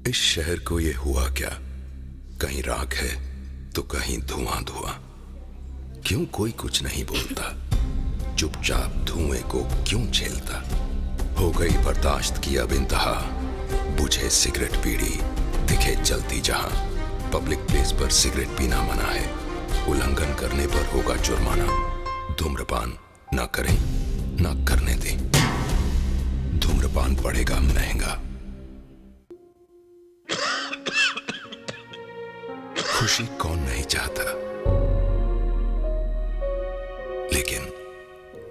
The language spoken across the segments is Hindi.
इस शहर को ये हुआ क्या? कहीं राख है तो कहीं धुआं धुआं। क्यों कोई कुछ नहीं बोलता? चुपचाप धुएं को क्यों झेलता? हो गई बर्दाश्त की अब इंतहा। बुझे सिगरेट बीड़ी दिखे जलती जहां। पब्लिक प्लेस पर सिगरेट पीना मना है। उल्लंघन करने पर होगा जुर्माना। धूम्रपान ना करें ना करने दें। धूम्रपान पड़ेगा महंगा। खुशी कौन नहीं चाहता, लेकिन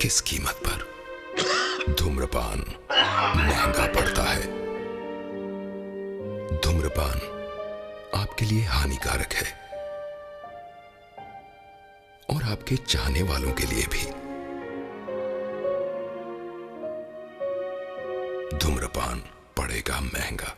किस कीमत पर? धूम्रपान महंगा पड़ता है। धूम्रपान आपके लिए हानिकारक है और आपके चाहने वालों के लिए भी। धूम्रपान पड़ेगा महंगा।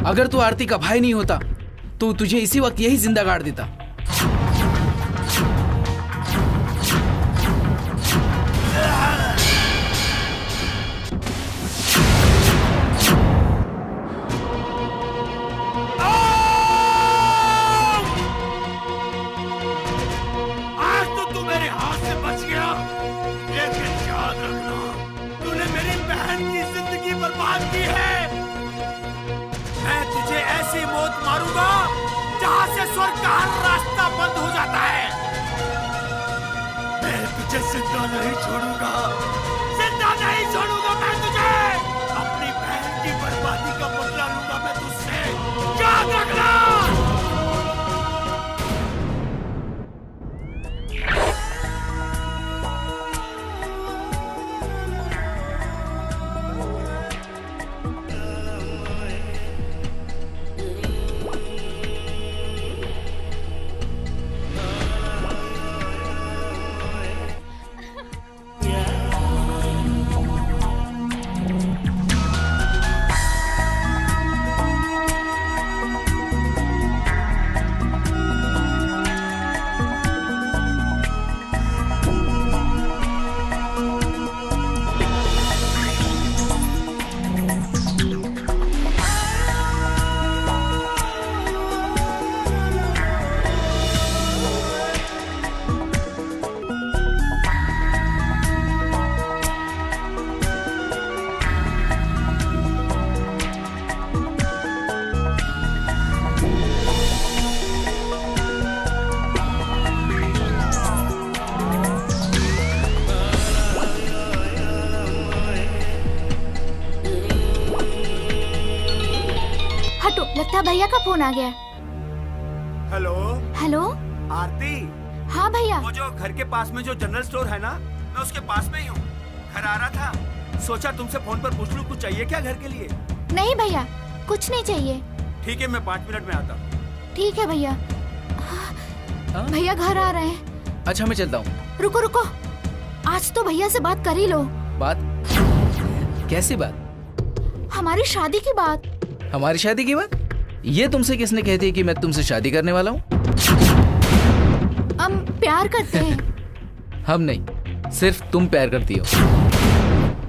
अगर तू आरती का भाई नहीं होता तो तुझे इसी वक्त यही जिंदा गाड़ देता। आज तो तू मेरे हाथ से बच गया, लेकिन याद रखना तूने मेरी बहन की जिंदगी बर्बाद की है। मैं तुझे ऐसी मौत मारूंगा जहां से स्वर्ग का हर रास्ता बंद हो जाता है। मैं तुझे जिंदा नहीं छोड़ूंगा, जिंदा नहीं छोड़ूंगा मैं तुझे। अपनी बहन की बर्बादी का बदला लूंगा मैं तुझसे, याद रखना। लगता है भैया का फोन आ गया। Hello hello. आरती। हाँ भैया। वो जो घर के पास में जो जनरल स्टोर है ना, मैं उसके पास में ही हूँ। घर आ रहा था, सोचा तुमसे फोन पर पूछ लूं कुछ चाहिए क्या घर के लिए। नहीं भैया, कुछ नहीं चाहिए। ठीक है, मैं 5 मिनट में आता हूँ। ठीक है भैया। भैया घर आ रहे हैं। अच्छा मैं चलता हूँ। रुको रुको, आज तो भैया से बात कर ही लो। बात? कैसी बात? हमारी शादी की बात। हमारी शादी की बात? ये तुमसे किसने कहती है कि मैं तुमसे शादी करने वाला हूँ? हम प्यार करते हैं। हम नहीं, सिर्फ तुम प्यार करती हो।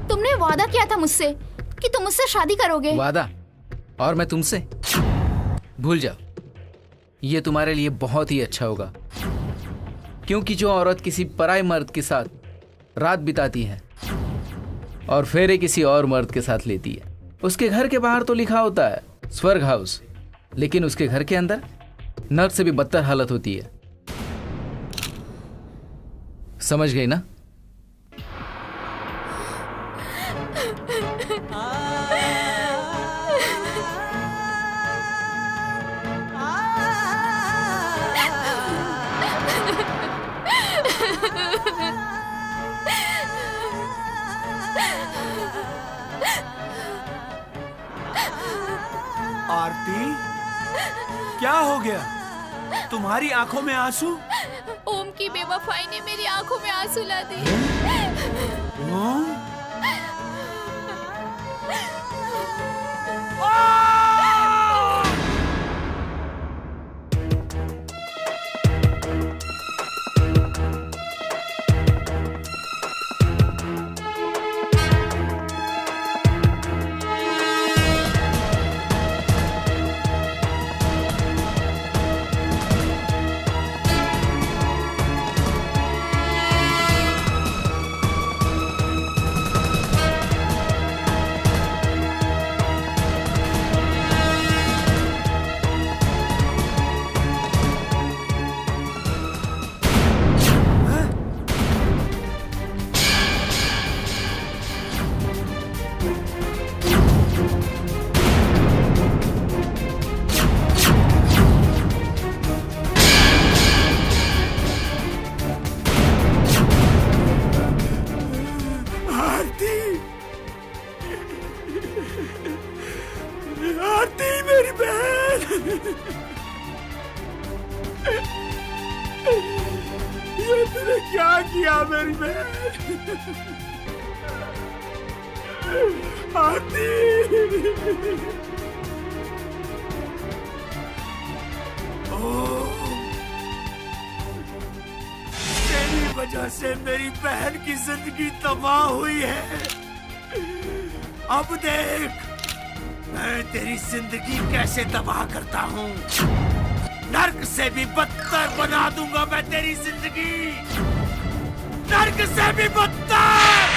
तुमने वादा किया था मुझसे कि तुम मुझसे शादी करोगे। वादा? और मैं तुमसे? भूल जाओ, ये तुम्हारे लिए बहुत ही अच्छा होगा, क्योंकि जो औरत किसी पराये मर्द के साथ रात बिताती है और फेरे किसी और मर्द के साथ लेती है, उसके घर के बाहर तो लिखा होता है स्वर्ग हाउस, लेकिन उसके घर के अंदर नर्क से भी बदतर हालत होती है। समझ गई ना? आरती, क्या हो गया? तुम्हारी आंखों में आंसू? ओम की बेवफाई ने मेरी आंखों में आंसू ला दिए। आरती मेरी बहन, ये तूने क्या किया मेरी बहन? आरती, तेरी वजह से मेरी बहन की जिंदगी तबाह हुई है। अब देख मैं तेरी जिंदगी कैसे तबाह करता हूँ। नर्क से भी बदतर बना दूंगा मैं तेरी जिंदगी, नर्क से भी बदतर।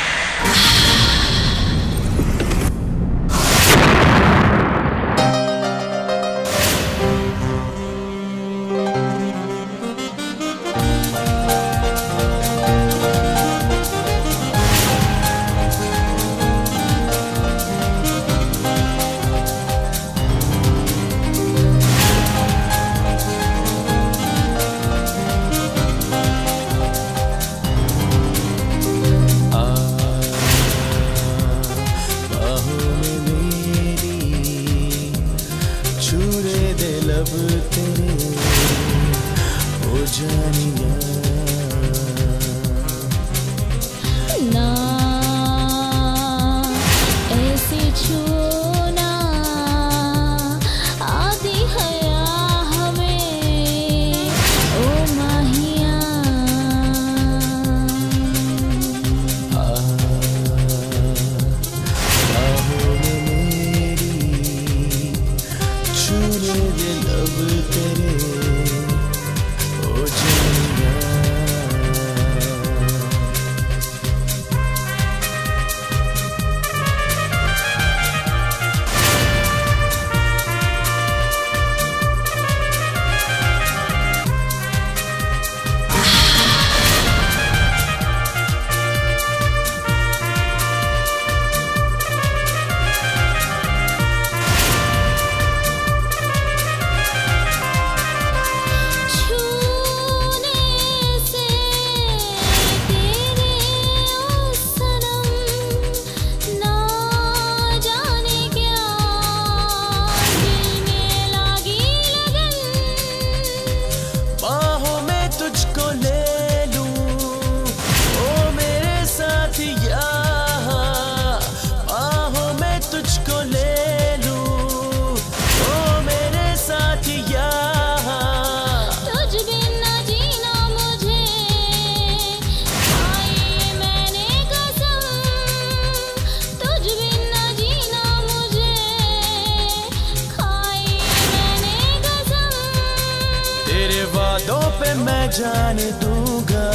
मैं जान दूंगा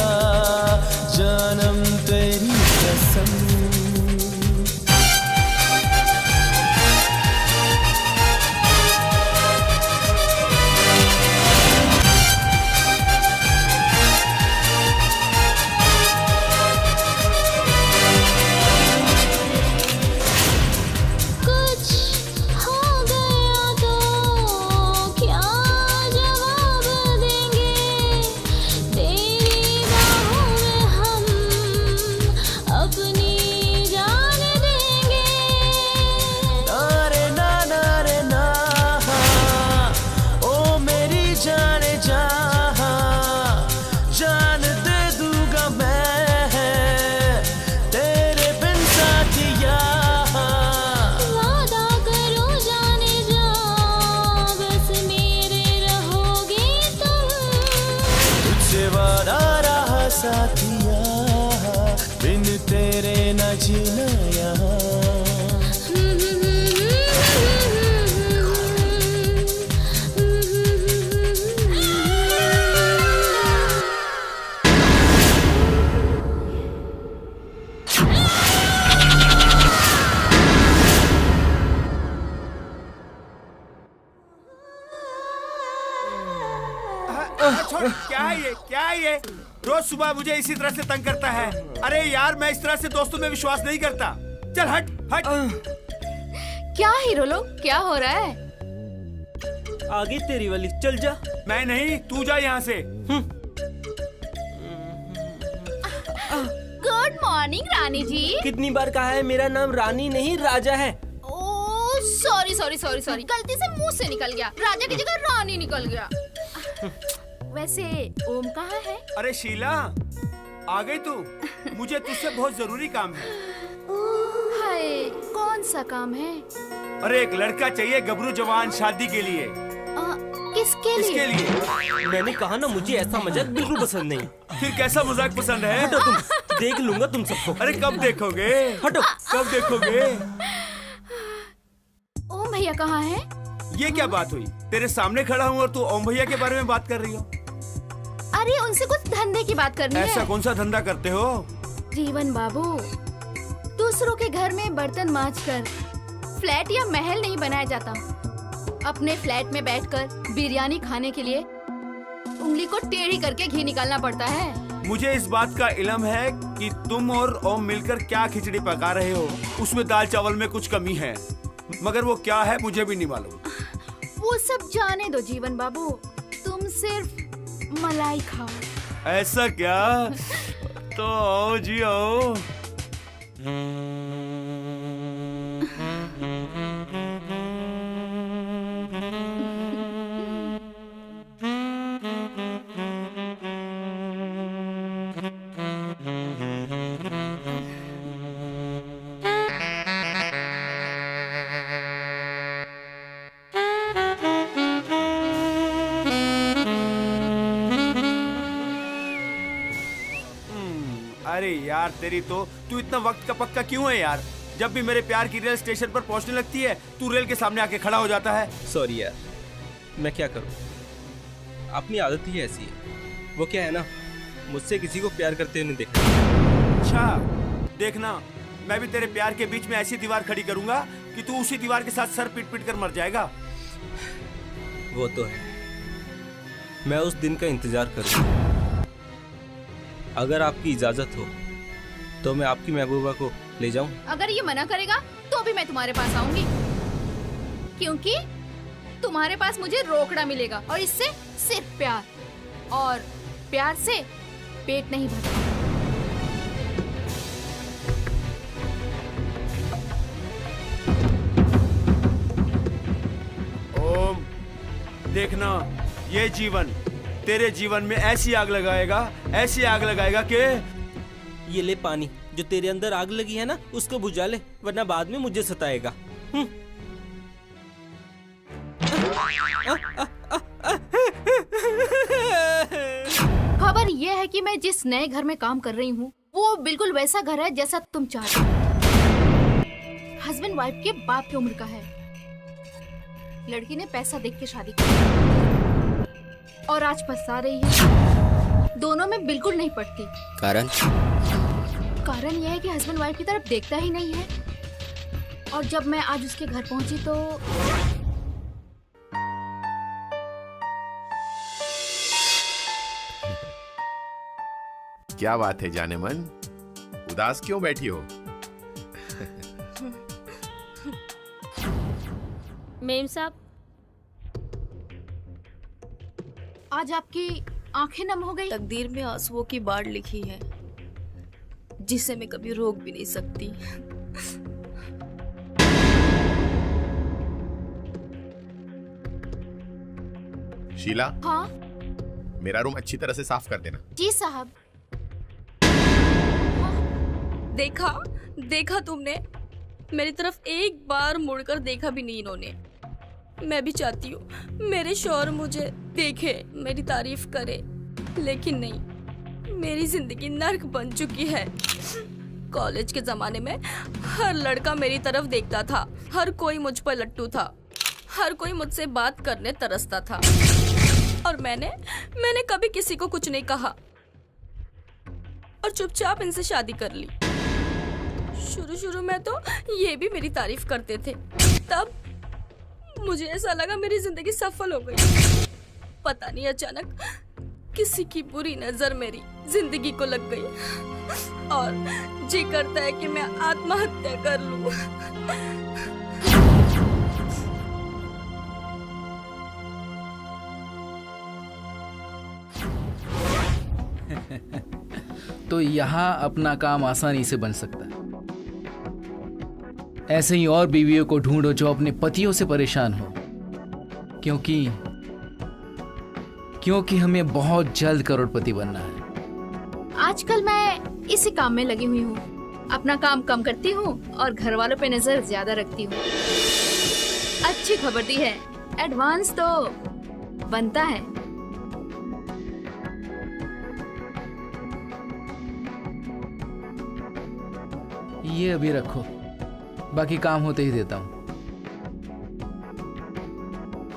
जानम तेरी कसम। साथिया बिन तेरे न जीना यहाँ। क्या है ये? क्या है ये? रोज सुबह मुझे इसी तरह से तंग करता है। अरे यार, मैं इस तरह से दोस्तों में विश्वास नहीं करता। चल हट हट। क्या हीरो लोग, क्या हो रहा है? आगे तेरी वाली, चल जा। मैं नहीं, तू जा यहाँ से। गुड मॉर्निंग रानी जी। कितनी बार कहा है मेरा नाम रानी नहीं राजा है। Oh sorry sorry sorry sorry, गलती से मुंह से निकल गया। राजा की जगह रानी निकल गया। वैसे ओम कहाँ है? अरे शीला, आ गई तू? मुझे तुझसे बहुत जरूरी काम है। हाय, कौन सा काम है? अरे एक लड़का चाहिए गबरू जवान शादी के लिए। किसके लिए? इसके लिए। मैंने कहा ना, मुझे ऐसा मजाक बिल्कुल पसंद नहीं। फिर कैसा मजाक पसंद है? हटो तुम, देख लूंगा तुम सबको। अरे कब देखोगे? हटो। कब देखोगे? ओम भैया कहाँ है? ये क्या बात हुई? तेरे सामने खड़ा हूँ और तू ओम भैया के बारे में बात कर रही हो? अरे उनसे कुछ धंधे की बात करनी है। ऐसा कौन सा धंधा करते हो? जीवन बाबू, दूसरों के घर में बर्तन मांजकर फ्लैट या महल नहीं बनाया जाता। अपने फ्लैट में बैठकर बिरयानी खाने के लिए उंगली को टेढ़ी करके घी निकालना पड़ता है। मुझे इस बात का इल्म है कि तुम और ओम मिलकर क्या खिचड़ी पका रहे हो। उसमें दाल चावल में कुछ कमी है, मगर वो क्या है मुझे भी नहीं मालूम। वो सब जाने दो जीवन बाबू, तुम सिर्फ मलाई खाओ। ऐसा क्या? तो आओ जी आओ। अरे यार तेरी तो, तू इतना वक्त का पक्का क्यों है यार? जब भी मेरे प्यार की रेल स्टेशन पर पहुंचने लगती है, तू रेल के सामने आके खड़ा हो जाता है। सॉरी यार, मैं क्या करूं, अपनी आदत ही ऐसी है। वो क्या है ना, मुझसे किसी को प्यार करते हुए नहीं देखा। अच्छा देखना, मैं भी तेरे प्यार के बीच में ऐसी दीवार खड़ी करूंगा कि तू उसी दीवार के साथ सर पीट पीट कर मर जाएगा। वो तो है, मैं उस दिन का इंतजार करूंगा। अगर आपकी इजाजत हो तो मैं आपकी महबूबा को ले जाऊं? अगर ये मना करेगा तो भी मैं तुम्हारे पास आऊंगी, क्योंकि तुम्हारे पास मुझे रोकड़ा मिलेगा और इससे सिर्फ प्यार, और प्यार से पेट नहीं भरता। ओम देखना, ये जीवन तेरे जीवन में ऐसी आग लगाएगा, ऐसी आग लगाएगा कि ये ले पानी, जो तेरे अंदर आग लगी है ना उसको बुझा ले, वरना बाद में मुझे सताएगा। खबर यह है कि मैं जिस नए घर में काम कर रही हूँ वो बिल्कुल वैसा घर है जैसा तुम चाहते हो। हस्बैंड वाइफ के बाप की उम्र का है। लड़की ने पैसा देख के शादी की। और आज पछता रही है। दोनों में बिल्कुल नहीं पटती। कारण? कारण यह है कि हस्बैंड वाइफ की तरफ देखता ही नहीं है। और जब मैं आज उसके घर पहुंची तो क्या बात है जाने मन, उदास क्यों बैठी हो? मेम साहब, आज आपकी आंखें नम हो गई। तकदीर में आंसुओं की बाढ़ लिखी है जिसे मैं कभी रोक भी नहीं सकती। शीला, हाँ मेरा रूम अच्छी तरह से साफ कर देना। जी साहब। देखा देखा तुमने, मेरी तरफ एक बार मुड़कर देखा भी नहीं इन्होंने। मैं भी चाहती हूँ मेरे शौहर मुझे देखे, मेरी तारीफ करे, लेकिन नहीं, मेरी जिंदगी नर्क बन चुकी है। कॉलेज के जमाने में हर लड़का मेरी तरफ देखता था, हर कोई मुझ पर लट्टू था, हर कोई मुझसे बात करने तरसता था, और मैंने कभी किसी को कुछ नहीं कहा और चुपचाप इनसे शादी कर ली। शुरू में तो ये भी मेरी तारीफ करते थे, तब मुझे ऐसा लगा मेरी जिंदगी सफल हो गई। पता नहीं अचानक किसी की बुरी नजर मेरी जिंदगी को लग गई और जी करता है कि मैं आत्महत्या कर लूं। तो यहाँ अपना काम आसानी से बन सकता है। ऐसे ही और बीवियों को ढूंढो जो अपने पतियों से परेशान हो, क्योंकि हमें बहुत जल्द करोड़पति बनना है। आजकल मैं इसी काम में लगी हुई हूँ। अपना काम कम करती हूँ और घर वालों पे नजर ज्यादा रखती हूँ। अच्छी खबर दी है, एडवांस तो बनता है। ये अभी रखो, बाकी काम होते ही देता हूँ।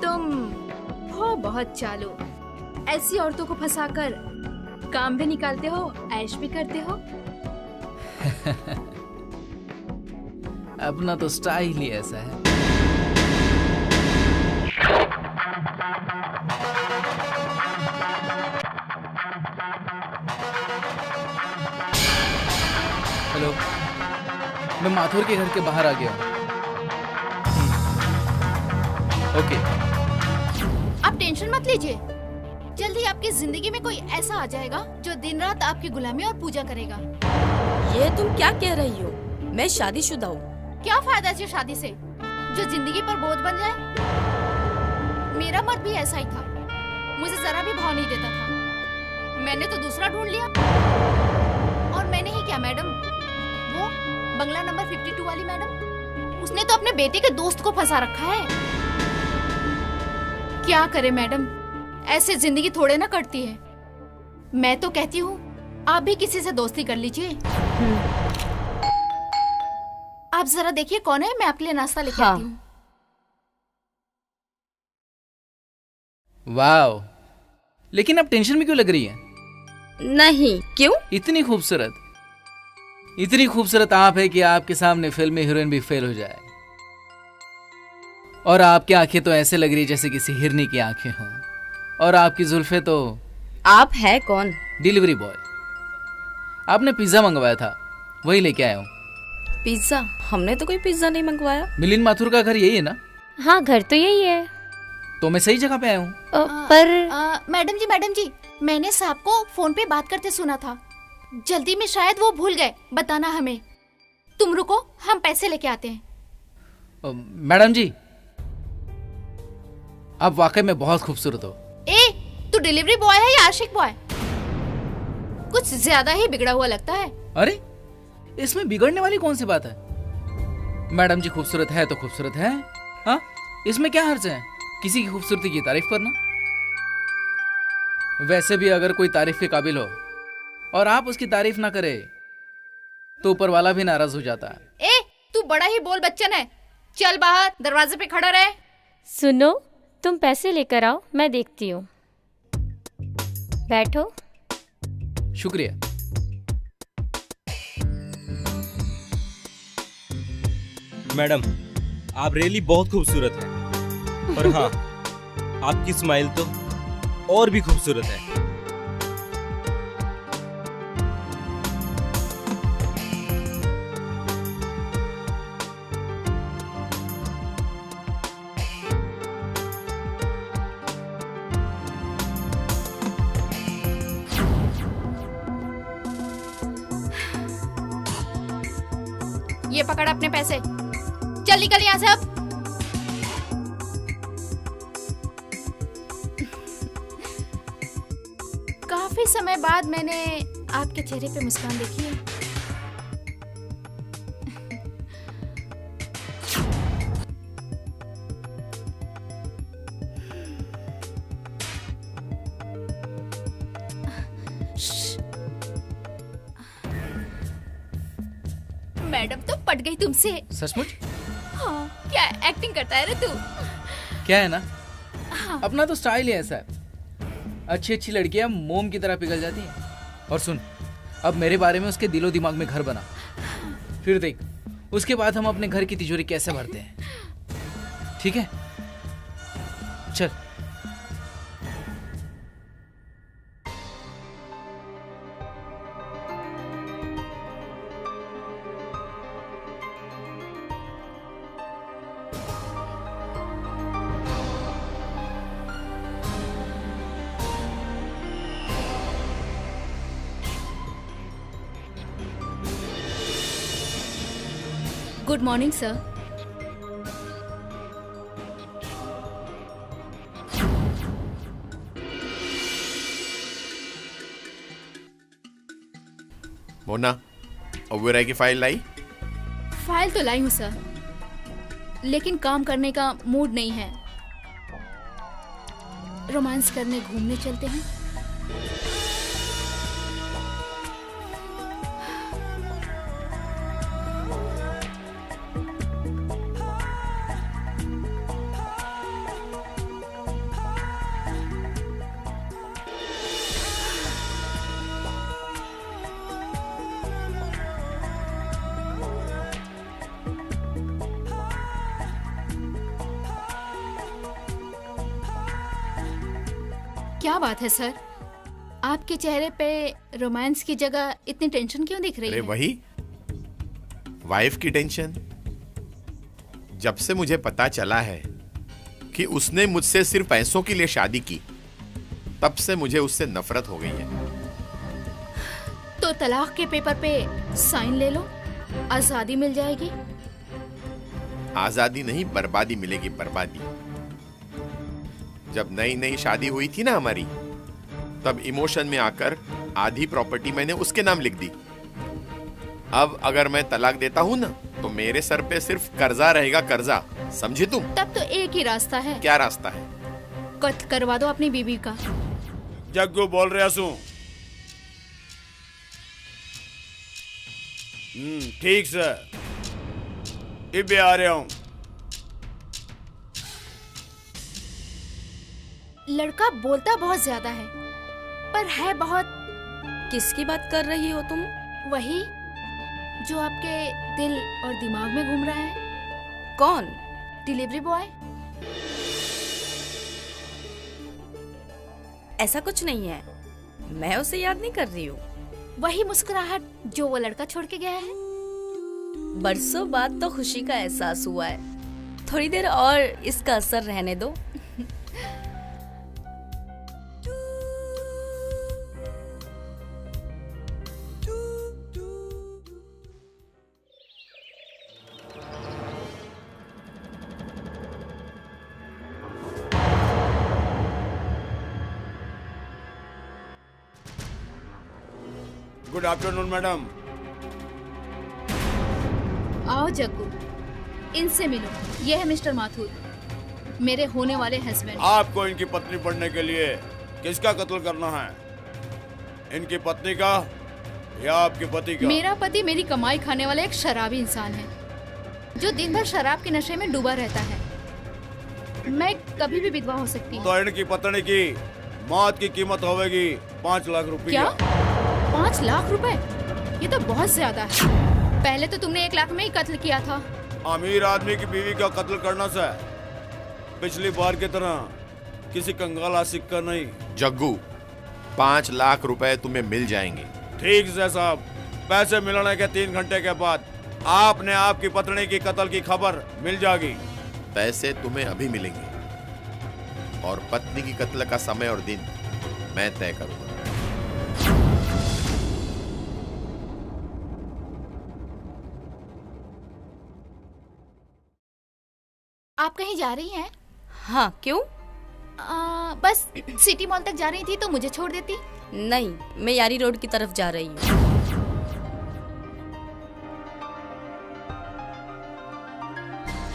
तुम हो बहुत चालू, ऐसी औरतों को फंसाकर काम भी निकालते हो, ऐश भी करते हो। अपना तो स्टाइल ही ऐसा है। हेलो, मैं माथुर के घर के बाहर आ गया हूँ। ओके। आप टेंशन मत लीजिए, जल्दी आपकी जिंदगी में कोई ऐसा आ जाएगा जो दिन रात आपकी गुलामी और पूजा करेगा। ये तुम क्या कह रही हो? मैं शादीशुदा हूँ। क्या फायदा है शादी से जो जिंदगी पर बोझ बन जाए? मेरा मर्द भी ऐसा ही था, मुझे जरा भी भाव नहीं देता था। मैंने तो दूसरा ढूंढ लिया। और मैंने ही क्या मैडम, वो बंगला नंबर 52 वाली मैडम, उसने तो अपने बेटे के दोस्त को फंसा रखा है। क्या करे मैडम, ऐसे जिंदगी थोड़े ना कटती है। मैं तो कहती हूँ आप भी किसी से दोस्ती कर लीजिए। आप जरा देखिए कौन है, मैं आपके लिए नाश्ता लेके आती हूँ। वाव, लेकिन अब टेंशन में क्यों लग रही है? नहीं, क्यों? इतनी खूबसूरत आप है कि आपके सामने फिल्मी हीरोइन भी फेल हो जाए। और आपकी आंखें तो ऐसे लग रही जैसे किसी हिरनी की आंखें हों, और आपकी जुल्फे तो। आप है कौन? Delivery boy. आपने पिज्जा मंगवाया था, वही लेके आया हूँ। पिज्जा? हमने तो कोई पिज्जा नहीं मंगवाया। मिलिंद माथुर का घर यही है ना? हाँ, घर तो यही है। तो मैं सही जगह पे आया हूँ। पर मैडम जी, मैंने साहब को फोन पे बात करते सुना था। जल्दी में शायद वो भूल गए बताना हमें। तुम रुको, हम पैसे लेके आते हैं। मैडम जी, आप वाकई में बहुत खूबसूरत हो। तू डिलीवरी बॉय है या आशिक बॉय? कुछ ज्यादा ही बिगड़ा हुआ लगता है। अरे, इसमें बिगड़ने वाली कौन सी बात है? मैडम जी खूबसूरत है तो खूबसूरत है। हाँ, इसमें क्या हर्ज है किसी की खूबसूरती की तारीफ करना? वैसे भी अगर कोई तारीफ के काबिल हो और आप उसकी तारीफ ना करे तो ऊपर वाला भी नाराज हो जाता है। तू बड़ा ही बोल बच्चन है। चल बाहर, दरवाजे पे खड़ा रहे। सुनो, तुम पैसे लेकर आओ, मैं देखती हूँ। बैठो। शुक्रिया। मैडम, आप रियली बहुत खूबसूरत हैं। और हाँ, आपकी स्माइल तो और भी खूबसूरत है। ये पकड़ अपने पैसे, चल निकल यहाँ से अब। काफी समय बाद मैंने आपके चेहरे पे मुस्कान देखी है। मैडम तो पट गई तुमसे। सचमुच? हाँ, क्या एक्टिंग करता है रे तू? क्या है ना, हाँ। अपना तो स्टाइल ही ऐसा है। अच्छी अच्छी लड़कियां मोम की तरह पिघल जाती हैं। और सुन, अब मेरे बारे में उसके दिलो दिमाग में घर बना, फिर देख उसके बाद हम अपने घर की तिजोरी कैसे भरते हैं। ठीक है, चल। Good morning sir. Mona, Oberoi की फाइल लाई? फाइल तो लाई हूँ सर, लेकिन काम करने का मूड नहीं है। रोमांस करने घूमने चलते हैं। क्या बात है सर, आपके चेहरे पे रोमांस की जगह इतनी टेंशन क्यों दिख रही है? वही वाइफ की टेंशन। जब से मुझे पता चला है कि उसने मुझसे सिर्फ पैसों के लिए शादी की, तब से मुझे उससे नफरत हो गई है। तो तलाक के पेपर पे साइन ले लो, आजादी मिल जाएगी। आजादी नहीं, बर्बादी मिलेगी, बर्बादी। जब नई नई शादी हुई थी ना हमारी, तब इमोशन में आकर आधी प्रॉपर्टी मैंने उसके नाम लिख दी। अब अगर मैं तलाक देता हूँ ना, तो मेरे सर पे सिर्फ कर्जा रहेगा, कर्जा। समझी तुम? तब तो एक ही रास्ता है। क्या रास्ता है? कत्ल करवा दो अपनी बीवी का। जग्गू बोल रहा सू। ठीक सर, इबे आ रहा हूँ। लड़का बोलता बहुत ज्यादा है, पर है बहुत। किसकी बात कर रही हो तुम? वही जो आपके दिल और दिमाग में घूम रहा है। कौन? Delivery boy. ऐसा कुछ नहीं है, मैं उसे याद नहीं कर रही हूँ। वही मुस्कुराहट जो वो लड़का छोड़ के गया है। बरसों बाद तो खुशी का एहसास हुआ है, थोड़ी देर और इसका असर रहने दो। Good afternoon madam. आओ जग्गू, इनसे मिलो। ये है मिस्टर माथुर, मेरे होने वाले हस्बैंड। आपको इनकी पत्नी पढ़ने के लिए किसका कत्ल करना है? इनकी पत्नी का या आपके पति का? मेरा पति मेरी कमाई खाने वाला एक शराबी इंसान है, जो दिन भर शराब के नशे में डूबा रहता है। मैं कभी भी विधवा हो सकती हूँ। तो इनकी पत्नी की मौत की कीमत होगी 5 लाख रुपए। क्या 5 लाख रुपए? ये तो बहुत ज्यादा है। पहले तो तुमने 1 लाख में ही कत्ल किया था। अमीर आदमी की बीवी का कत्ल करना से पिछली बार की तरह किसी कंगाल आशिक का नहीं। जग्गू, 5 लाख रुपए तुम्हें मिल जाएंगे। ठीक है साहब, पैसे मिलने के 3 घंटे के बाद आपने आपकी पत्नी की कत्ल की खबर मिल जाएगी। पैसे तुम्हें अभी मिलेंगे और पत्नी की कत्ल का समय और दिन मैं तय करूंगा। आप कहीं जा रही हैं? हाँ, क्यों? बस सिटी मॉल तक जा रही थी तो मुझे छोड़ देती। नहीं, मैं यारी रोड की तरफ जा रही हूँ।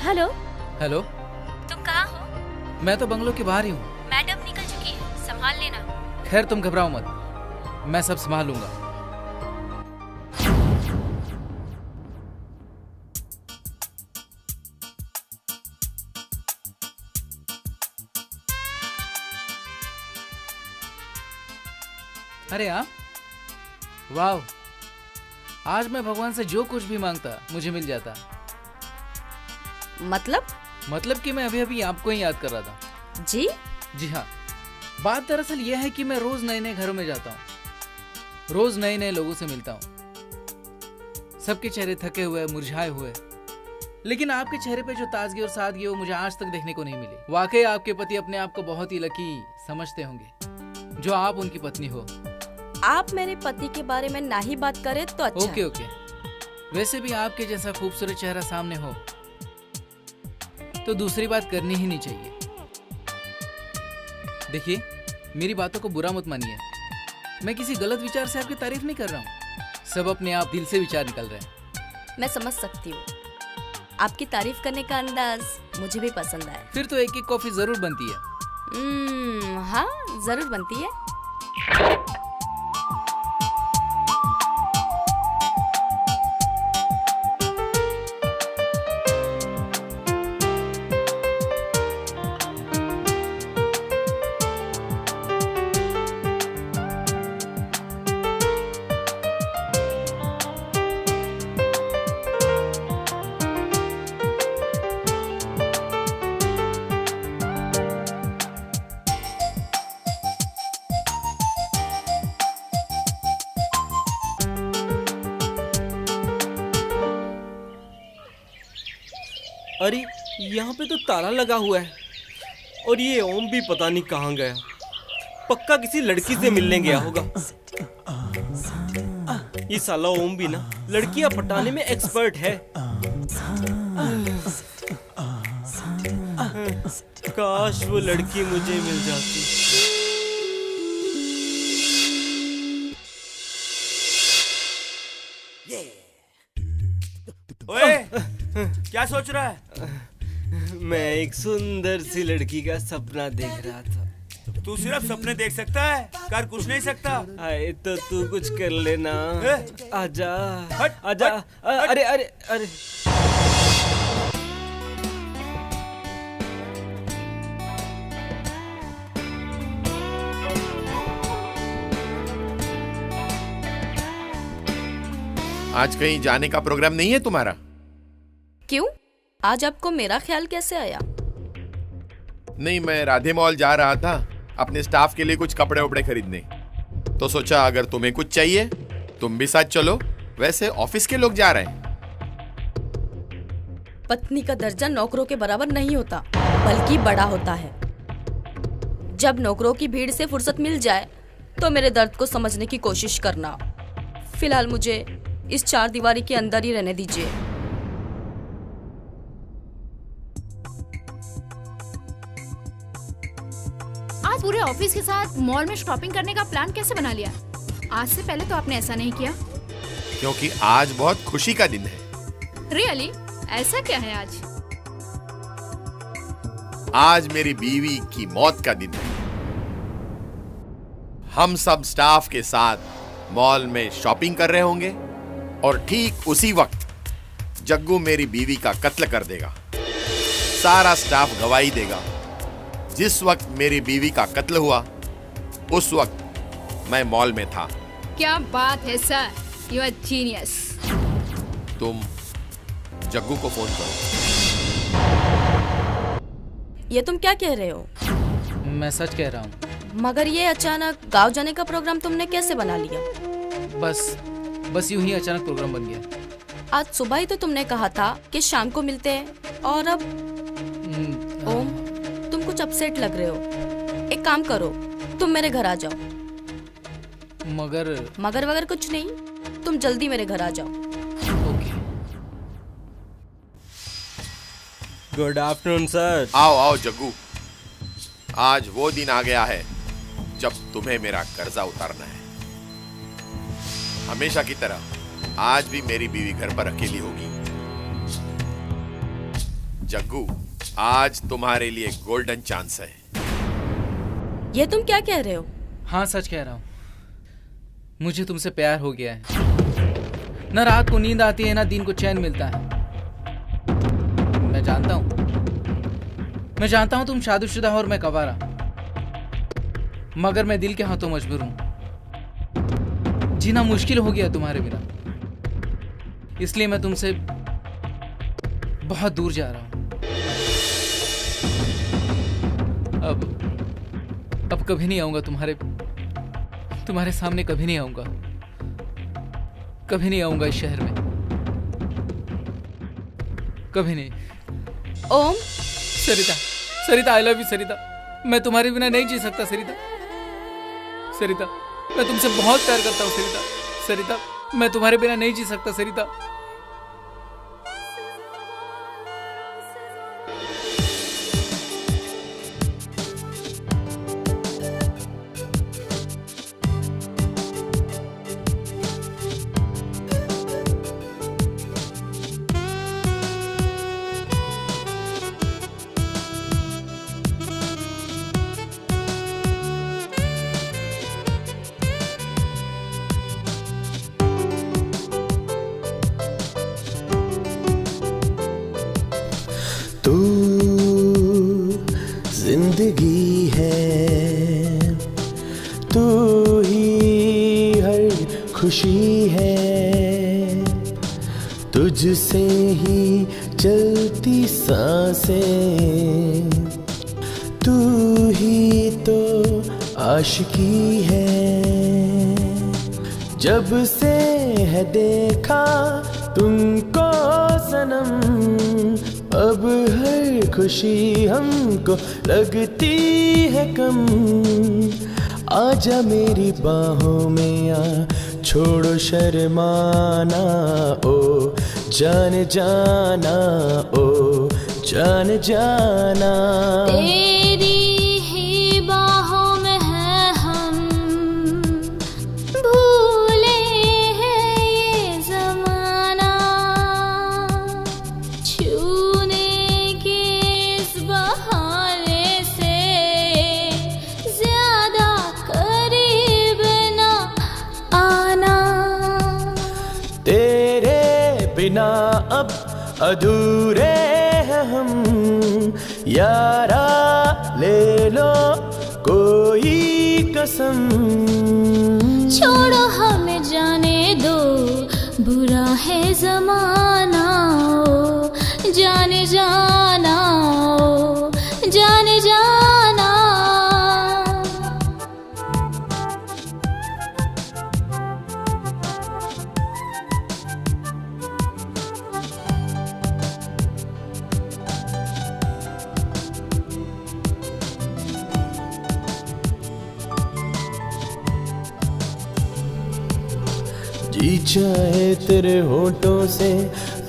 हेलो। हेलो, तुम कहाँ हो? मैं तो बंगलो के बाहर ही हूँ। मैडम निकल चुकी है, संभाल लेना। खैर तुम घबराओ मत, मैं सब संभाल लूंगा। अरे हाँ, वाह, आज मैं भगवान से जो कुछ भी मांगता मुझे मिल जाता। मतलब कि मैं अभी अभी आपको ही याद कर रहा था। जी हाँ, बात दरअसल यह है कि मैं रोज नए नए घरों में जाता हूँ, रोज नए नए लोगों से मिलता हूँ। सबके चेहरे थके हुए, मुरझाए हुए, लेकिन आपके चेहरे पे जो ताजगी और सादगी वो मुझे आज तक देखने को नहीं मिली। वाकई आपके पति अपने आप को बहुत ही लकी समझते होंगे जो आप उनकी पत्नी हो। आप मेरे पति के बारे में ना ही बात करें तो अच्छा। ओके। वैसे भी आपके जैसा खूबसूरत चेहरा सामने हो तो दूसरी बात करनी ही नहीं चाहिए। देखिए, मेरी बातों को बुरा मत मानिए, मैं किसी गलत विचार से आपकी तारीफ नहीं कर रहा हूँ। सब अपने आप दिल से विचार निकल रहे हैं। मैं समझ सकती हूँ, आपकी तारीफ करने का अंदाज मुझे भी पसंद आया। फिर तो एक कॉफी जरूर बनती है। हाँ, जरूर बनती है। अरे यहाँ पे तो ताला लगा हुआ है और ये ओम भी पता नहीं कहाँ गया। पक्का किसी लड़की से मिलने गया होगा। ये साला ओम भी ना लड़कियां पटाने में एक्सपर्ट है। काश वो लड़की मुझे मिल जाती। ओए, क्या सोच रहा है? मैं एक सुंदर सी लड़की का सपना देख रहा था। तू सिर्फ सपने देख सकता है, कर कुछ नहीं सकता। आए तो तू कुछ कर लेना। आजा हट, आजा। हट, हट। अरे अरे अरे आज कहीं जाने का प्रोग्राम नहीं है तुम्हारा? क्यों? आज आपको मेरा ख्याल कैसे आया? नहीं, मैं राधे मॉल जा रहा था अपने स्टाफ के लिए कुछ कपड़े वपड़े खरीदने, तो सोचा अगर तुम्हें कुछ चाहिए तुम भी साथ चलो। वैसे ऑफिस के लोग जा रहे हैं। पत्नी का दर्जा नौकरों के बराबर नहीं होता, बल्कि बड़ा होता है। जब नौकरों की भीड़ से फुर्सत मिल जाए तो मेरे दर्द को समझने की कोशिश करना। फिलहाल मुझे इस 4 दीवारी के अंदर ही रहने दीजिए। आज पूरे ऑफिस के साथ मॉल में शॉपिंग करने का प्लान कैसे बना लिया? आज से पहले तो आपने ऐसा नहीं किया। क्योंकि आज बहुत खुशी का दिन है। रियली? ऐसा क्या है आज? आज मेरी बीवी की मौत का दिन है। हम सब स्टाफ के साथ मॉल में शॉपिंग कर रहे होंगे और ठीक उसी वक्त जग्गू मेरी बीवी का कत्ल कर देगा। सारा स्टाफ गवाही देगा। जिस वक्त मेरी बीवी का कत्ल हुआ उस वक्त मैं मॉल में था। क्या बात है सर, यू आर जीनियस। तुम जग्गू को फोन करो। ये तुम क्या कह रहे हो? मैं सच कह रहा हूँ। मगर ये अचानक गांव जाने का प्रोग्राम तुमने कैसे बना लिया? बस यूं ही अचानक प्रोग्राम बन गया। आज सुबह ही तो तुमने कहा था कि शाम को मिलते हैं, और अब? ओम, तुम कुछ अपसेट लग रहे हो। एक काम करो, तुम मेरे घर आ जाओ। मगर वगर कुछ नहीं, तुम जल्दी मेरे घर आ जाओ। Good afternoon sir. आओ जग्गू, आज वो दिन आ गया है जब तुम्हें मेरा कर्जा उतारना है। हमेशा की तरह आज भी मेरी बीवी घर पर अकेली होगी। जग्गू, आज तुम्हारे लिए गोल्डन चांस है। ये तुम क्या कह रहे हो? हाँ, सच कह रहा हूँ। मुझे तुमसे प्यार हो गया है। न रात को नींद आती है, न दिन को चैन मिलता है। मैं जानता हूं तुम शादीशुदा हो और मैं कवारा, मगर मैं दिल के हाथों मजबूर हूं। जीना मुश्किल हो गया तुम्हारे बिना, इसलिए मैं तुमसे बहुत दूर जा रहा हूं। अब कभी नहीं आऊंगा तुम्हारे सामने, कभी नहीं आऊंगा इस शहर में, कभी नहीं। ओम, सरिता, आई लव यू सरिता। मैं तुम्हारे बिना नहीं जी सकता सरिता, मैं तुमसे बहुत प्यार करता हूँ सरिता, मैं तुम्हारे बिना नहीं जी सकता सरिता। तू जिंदगी है, तू ही हर खुशी है, तुझसे ही चलती सांसें, तू ही तो आशिकी है। जब से है देखा तुमको सनम, अब हर खुशी हमको लगती है कम। आजा मेरी बाहों में आ, छोड़ो शर्माना, ओ जान जाना, ओ जान जाना। तेरी ही बाहों में है हम, भूले हैं ये जमाना, छूने के इस बहाने से ज्यादा करीब ना आना। तेरे बिना अब अधूरे हैं हम, यारा ले लो कोई कसम। छोड़ो हमें जाने दो, बुरा है जमाना, ओ जाने जाना, ओ जाने जाना। जी चाहे तेरे होठों से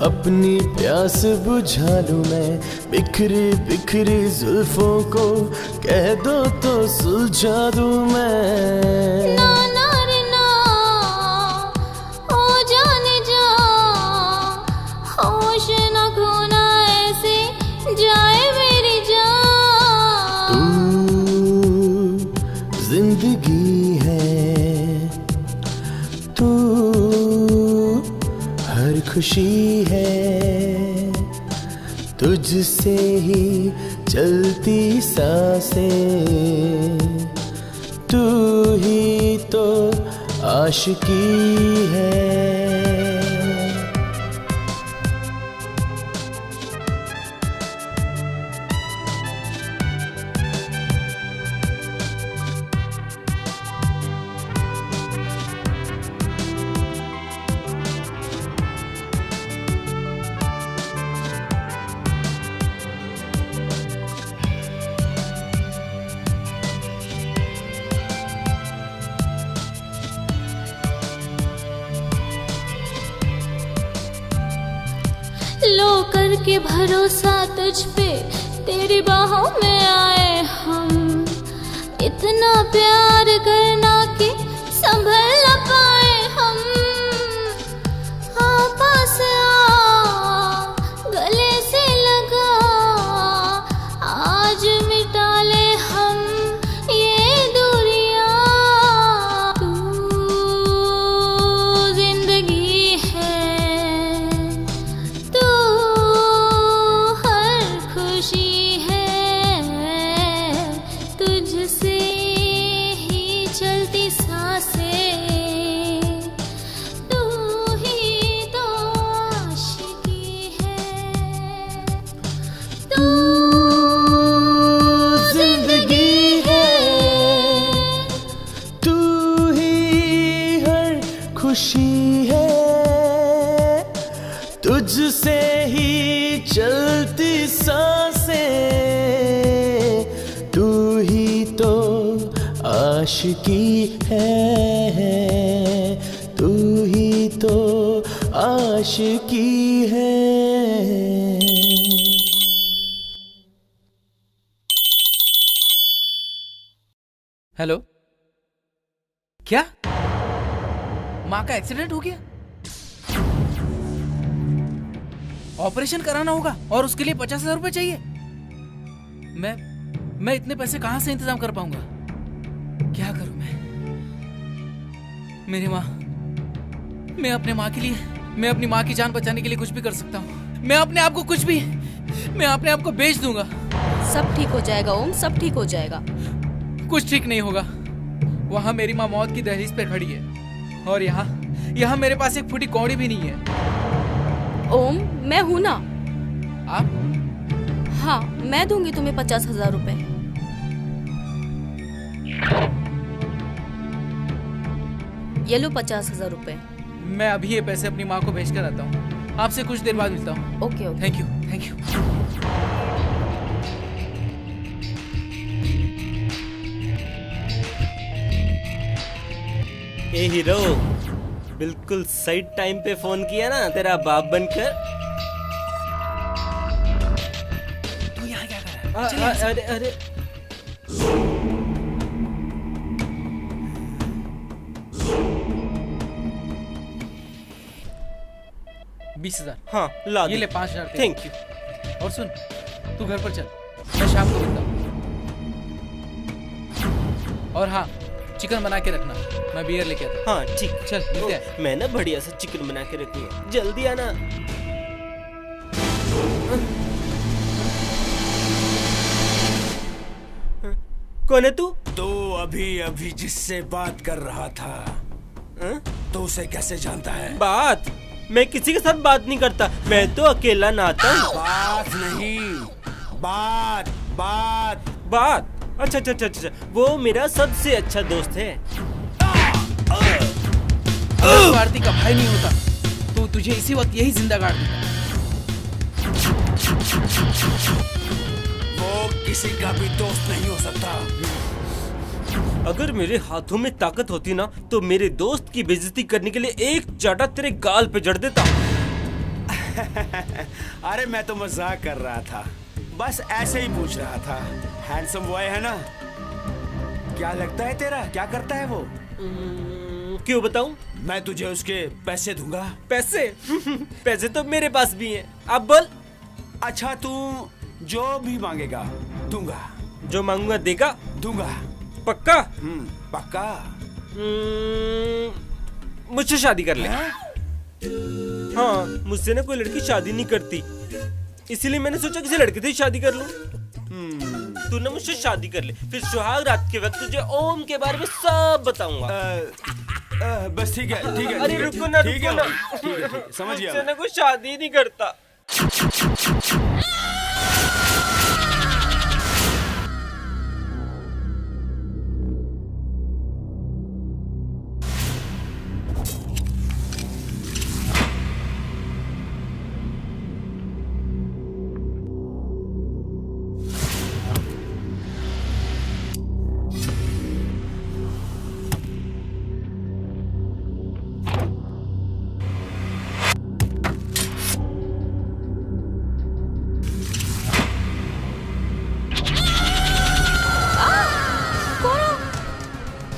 अपनी प्यास बुझा लूं मैं, बिखरी बिखरी जुल्फों को कह दो तो सुलझा दूं मैं। ना ना रे ना, ओ जाने जा, होश न खोना ऐसे जाए मेरी जान। तू जिंदगी है, तू हर खुशी है, तुझसे ही चलती सांसें, तू ही तो आशिकी है। लो करके भरोसा तुझ पे तेरी बाहों में आए हम, इतना प्यार करना कि संभल न पाए हम। हाँ पास आ गले से लगा, आज मिटा ले हम ये दूरियां। तू जिंदगी है, तू हर खुशी है, तुझसे ही चलती सांसें, तू ही तो आशिकी है। तू जिंदगी है, तू ही हर खुशी है, तुझसे ही चलती सांसें, तू ही तो आशिकी है, तू ही तो आशिकी है। हेलो, क्या माँ का एक्सीडेंट हो गया? ऑपरेशन कराना होगा और उसके लिए 50,000 रुपए चाहिए। मैं इतने पैसे कहां से इंतजाम कर पाऊंगा? क्या करूं मैं? मेरी माँ, मैं अपने माँ के लिए, मैं अपनी माँ की जान बचाने के लिए कुछ भी कर सकता हूँ। मैं अपने आप को मैं अपने आप को बेच दूंगा। सब ठीक हो जाएगा ओम, सब ठीक हो जाएगा। कुछ ठीक नहीं होगा। वहां मेरी माँ मौत की दहलीज पे खड़ी है और यहाँ मेरे पास एक फूटी कौड़ी भी नहीं है। ओम, मैं हूं ना। आप? हाँ, मैं दूंगी तुम्हें 50,000 रुपए। ये लो 50,000 रुपए। मैं अभी ये पैसे अपनी माँ को भेज कर आता हूँ। आपसे कुछ देर बाद मिलता हूँ। Okay okay. Thank you. A hero, बिल्कुल सही टाइम पे फोन किया ना तेरा बाप बनकर। तू यहाँ क्या कर रहा है? अरे 20,000। हाँ ला ये ले 5,000। Thank you. और सुन, तू घर पर चल, मैं शाम को मिलता हूँ। और हाँ, चिकन बना के रखना, मैं बियर लेके आता हूँ। हाँ ठीक, चल मिलते हैं। मैं ना बढ़िया सा चिकन बना के रखूंगा, जल्दी आना। कौन है तू? तो अभी जिससे बात कर रहा था, तो उसे कैसे जानता है? बात? मैं किसी के साथ बात नहीं करता, मैं तो अकेला नहाता हूँ। बात नहीं, बात बात बात। अच्छा, वो मेरा सबसे अच्छा दोस्त है। अगर आरती का भाई नहीं होता तो तुझे इसी वक्त यही जिंदा गाड़ देता। वो किसी का भी दोस्त नहीं हो सकता। अगर मेरे हाथों में ताकत होती ना तो मेरे दोस्त की बेइज्जती करने के लिए एक चाटा तेरे गाल पे जड़ देता। अरे मैं तो मजाक कर रहा था, बस ऐसे ही पूछ रहा था। हैंडसम बॉय है ना? क्या लगता है तेरा, क्या करता है वो? क्यों बताऊं? मैं तुझे उसके पैसे दूंगा। पैसे? पैसे तो मेरे पास भी हैं, आप बोल। अच्छा, तू जो भी मांगेगा दूंगा। जो मांगूंगा देगा? दूंगा। पक्का? पक्का। मुझसे शादी कर ले। हाँ, मुझसे ना कोई लड़की शादी नहीं करती, इसीलिए मैंने सोचा किसी लड़के से शादी कर लूं। तू ना मुझसे शादी कर ले, फिर सुहाग रात के वक्त तुझे ओम के बारे में सब बताऊंगा। बस ठीक है ठीक है। अरे रुको ना, ठीक रुको है ना। ठीक है समझ गया। मुझसे ना कोई शादी नहीं करता।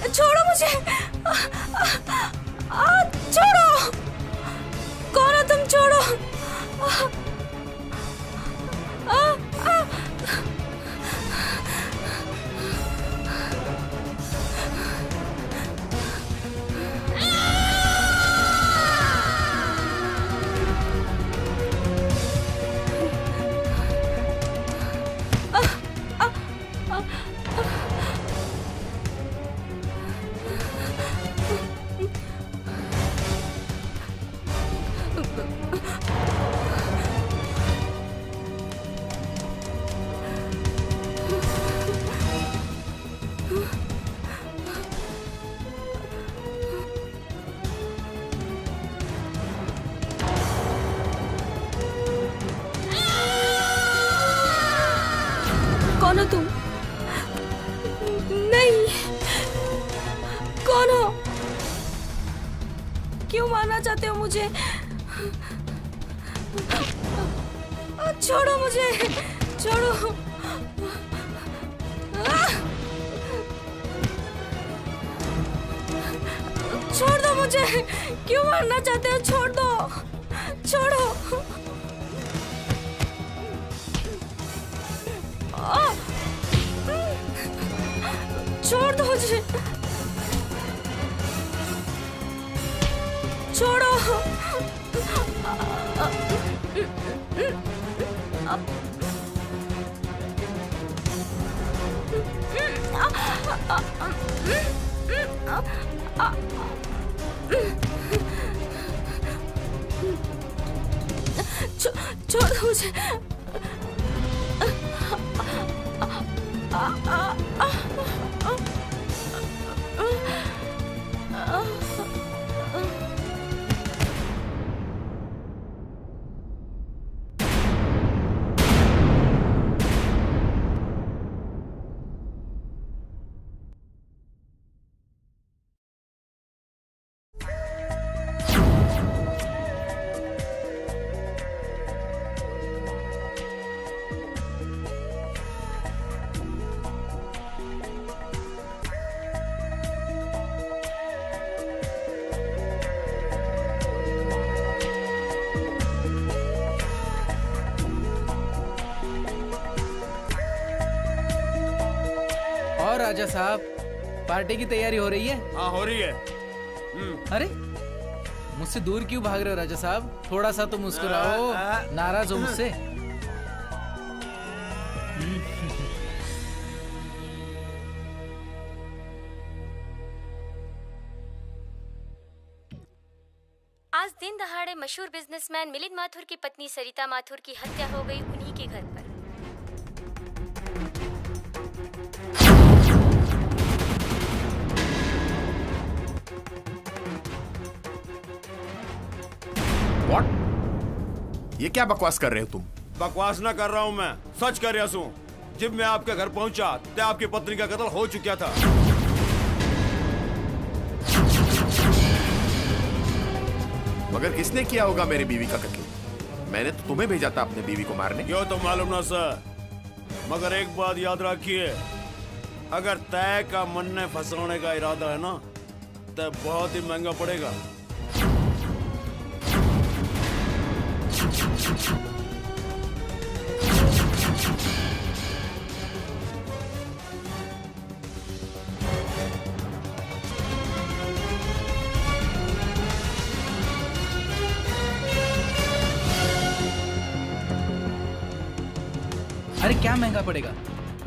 छोड़ो मुझे। छोड़ो। कौन हो तुम? छोड़ो। कौन हो तुम? नहीं, कौन हो? क्यों मारना चाहते हो मुझे? छोड़ो मुझे, छोड़ो। छोड़ दो मुझे। क्यों मारना चाहते हो? छोड़ दो, छोड़ो। छोड़ दो मुझे, छोड़ो। छोड़ दो मुझे। राजा साहब, पार्टी की तैयारी हो रही है? हाँ हो रही है। अरे मुझसे दूर क्यों भाग रहे हो राजा साहब? थोड़ा सा तो मुस्कुराओ, नाराज हो मुझसे? आज दिन दहाड़े मशहूर बिजनेसमैन मिलिंद माथुर की पत्नी सरिता माथुर की हत्या हो गई उन्हीं के घर पर। What? ये क्या बकवास कर रहे हो तुम? बकवास ना कर रहा हूँ मैं, सच कर रहा हूँ। जब मैं आपके घर पहुंचा तो आपकी पत्नी का कत्ल हो चुका था। मगर किसने किया होगा मेरी बीवी का कत्ल? मैंने तो तुम्हें भेजा था अपने बीवी को मारने। यो तो मालूम ना सर, मगर एक बात याद रखिए, अगर तय का मन ने फंसाने का इरादा है ना तो बहुत ही महंगा पड़ेगा। अरे क्या महंगा पड़ेगा?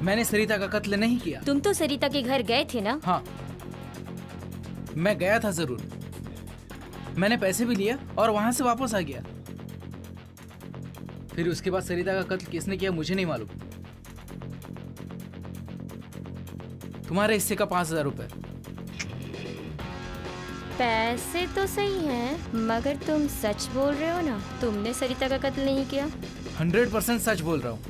मैंने सरिता का कत्ल नहीं किया। तुम तो सरिता के घर गए थे ना? हाँ, मैं गया था जरूर। मैंने पैसे भी लिया और वहां से वापस आ गया। फिर उसके बाद सरिता का कत्ल किसने किया मुझे नहीं मालूम। तुम्हारे हिस्से का 5,000 रुपए। पैसे तो सही हैं, मगर तुम सच बोल रहे हो ना? तुमने सरिता का कत्ल नहीं किया? 100% सच बोल रहा हूँ।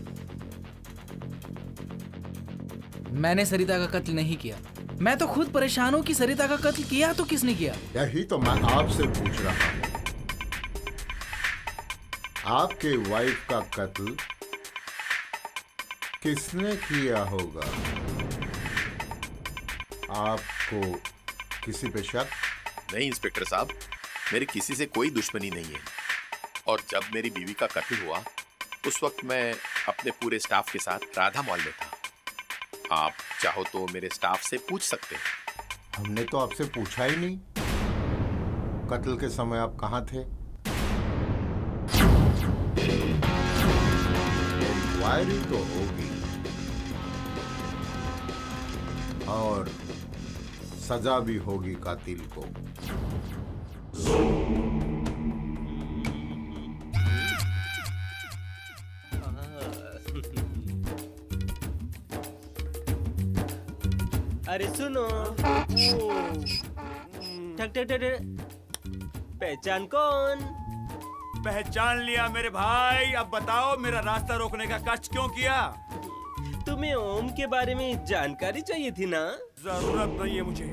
मैंने सरिता का कत्ल नहीं किया। मैं तो खुद परेशान हूँ कि सरिता का कत्ल किया तो किसने किया। यही तो मैं आपसे पूछ रहा हूँ। आपके वाइफ का कत्ल किसने किया होगा? आपको किसी पे शक? नहीं इंस्पेक्टर साहब, मेरी किसी से कोई दुश्मनी नहीं है। और जब मेरी बीवी का कत्ल हुआ उस वक्त मैं अपने पूरे स्टाफ के साथ राधा मॉल में था। आप चाहो तो मेरे स्टाफ से पूछ सकते हैं। हमने तो आपसे पूछा ही नहीं। कत्ल के समय आप कहाँ थे? इंक्वायरी तो होगी और सजा भी होगी कातिल को। अरे सुनो, ठक ठक ठक, पहचान कौन? पहचान लिया मेरे भाई। अब बताओ मेरा रास्ता रोकने का कष्ट क्यों किया? तुम्हें ओम के बारे में जानकारी चाहिए थी ना? जरूरत नहीं है मुझे।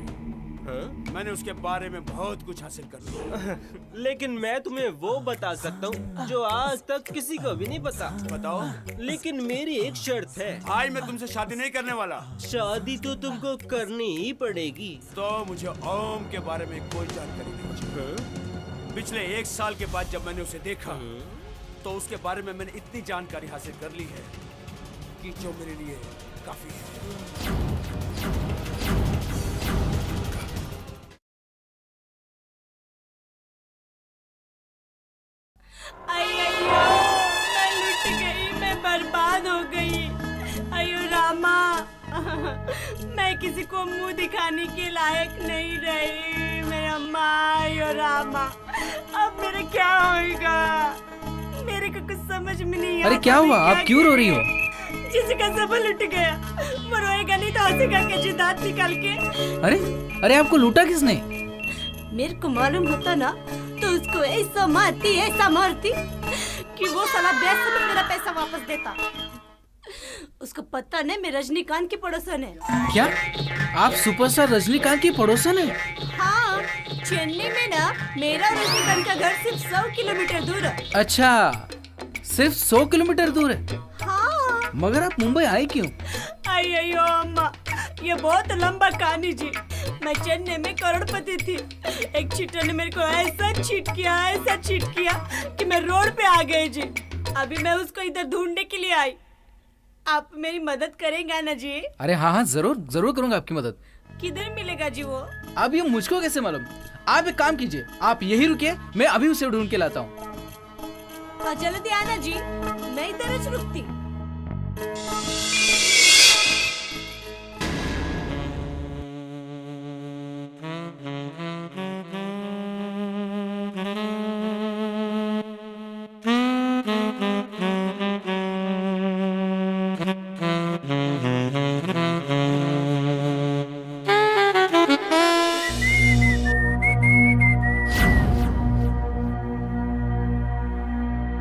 हाँ? मैंने उसके बारे में बहुत कुछ हासिल कर लिया। लेकिन मैं तुम्हें वो बता सकता हूँ जो आज तक किसी को भी नहीं पता। बताओ। लेकिन मेरी एक शर्त है। भाई मैं तुमसे शादी नहीं करने वाला। शादी तो तुमको करनी ही पड़ेगी। तो मुझे ओम के बारे में कोई जानकारी नहीं चाहिए। पिछले 1 साल के बाद जब मैंने उसे देखा तो उसके बारे में मैंने इतनी जानकारी हासिल कर ली है कि जो मेरे लिए काफी है। मैं लुट गई, मैं बर्बाद हो गई। अयो रामा, मैं किसी को मुंह दिखाने के लायक नहीं रही। मेरा अम्मा, अयो रामा, अब मेरा क्या होगा? मेरे को कुछ समझ में नहीं आता। अरे क्या हुआ? आप क्यों रो रही हो? जिसका सब लुट गया वो रोएगा नहीं तो हंसेगा के दांत निकाल के। अरे अरे आपको लूटा किसने? मेरे को मालूम होता ना तो उसको ऐसा मारती कि वो साला बेच में मेरा पैसा वापस देता। उसको पता नहीं मैं रजनीकांत की पड़ोसन है। क्या आप सुपरस्टार रजनीकांत की पड़ोसन है? हाँ, चेन्नई में ना मेरा और रजनीकांत का घर सिर्फ 100 किलोमीटर दूर है। अच्छा, सिर्फ 100 किलोमीटर दूर है? हाँ। मगर आप मुंबई आए क्यों? अयो अम्मा, ये बहुत लंबा कहानी जी। मैं चेन्नई में करोड़पति थी। एक चीटर ने मेरे को ऐसा चीट किया कि मैं रोड पे आ गई जी। अभी मैं उसको इधर ढूंढने के लिए आई। आप मेरी मदद करेंगे ना जी? अरे हाँ, जरूर जरूर करूंगा आपकी मदद। किधर मिलेगा जी वो? अब ये मुझको कैसे मालूम? आप एक काम कीजिए, आप यही रुकिए, मैं अभी उसे ढूंढ के लाता हूँ। जल्दी आना जी, मैं इधर रुकती।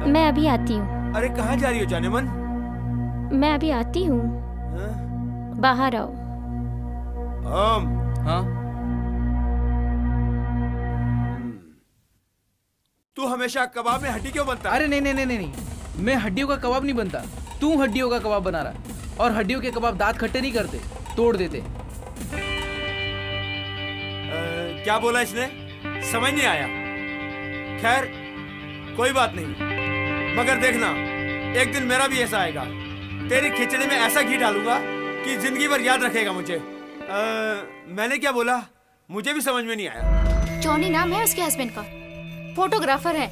मैं अभी आती हूँ। अरे कहाँ जा रही हो जाने मन? मैं अभी आती हूँ। बाहर आओ। हाँ? तू हमेशा कबाब में हड्डी क्यों बनता है? अरे नहीं, मैं हड्डियों का कबाब नहीं बनता। तू हड्डियों का कबाब बना रहा। और हड्डियों के कबाब दांत खट्टे नहीं करते, तोड़ देते। क्या बोला इसने? समझ नहीं आया। खैर कोई बात नहीं, मगर देखना एक दिन मेरा भी ऐसा आएगा। तेरी खिचड़ी में ऐसा घी डालूंगा कि जिंदगी भर याद रखेगा मुझे। मैंने क्या बोला मुझे भी समझ में नहीं आया। जॉनी नाम है उसके हस्बैंड का, फोटोग्राफर है।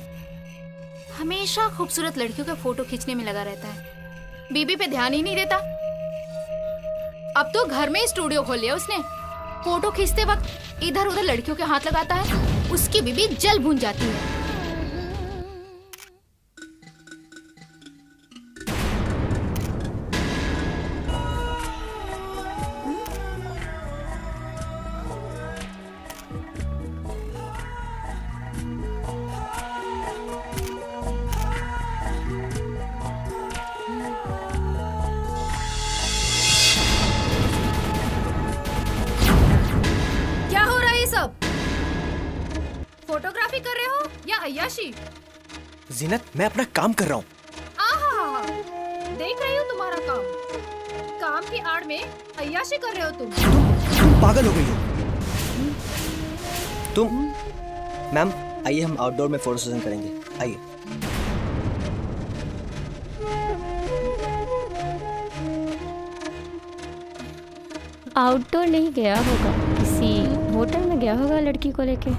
हमेशा खूबसूरत लड़कियों के फोटो खींचने में लगा रहता है। बीबी पे ध्यान ही नहीं देता। अब तो घर में स्टूडियो खोल लिया उसने। फोटो खींचते वक्त इधर उधर लड़कियों के हाथ लगाता है, उसकी बीबी जल भून जाती है। फोटोग्राफी कर रहे हो या अय्याशी? जीनत, मैं अपना काम कर रहा हूँ। आहा, देख रही हूँ तुम्हारा काम। काम की आड़ में अय्याशी कर रहे हो तुम पागल हो गई हो। तुम मैम आइए हम आउटडोर में फोटो सेशन करेंगे, आइए। आउटडोर नहीं गया होगा, किसी होटल में गया होगा लड़की को लेके।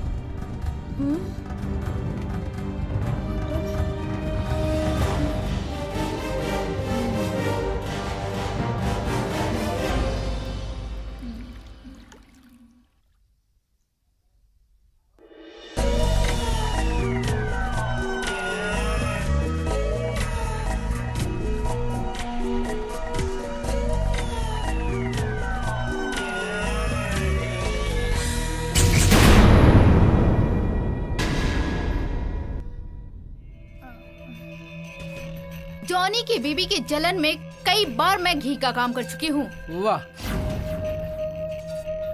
जॉनी की बीबी की जलन में कई बार मैं घी का काम कर चुकी हूँ। वाह,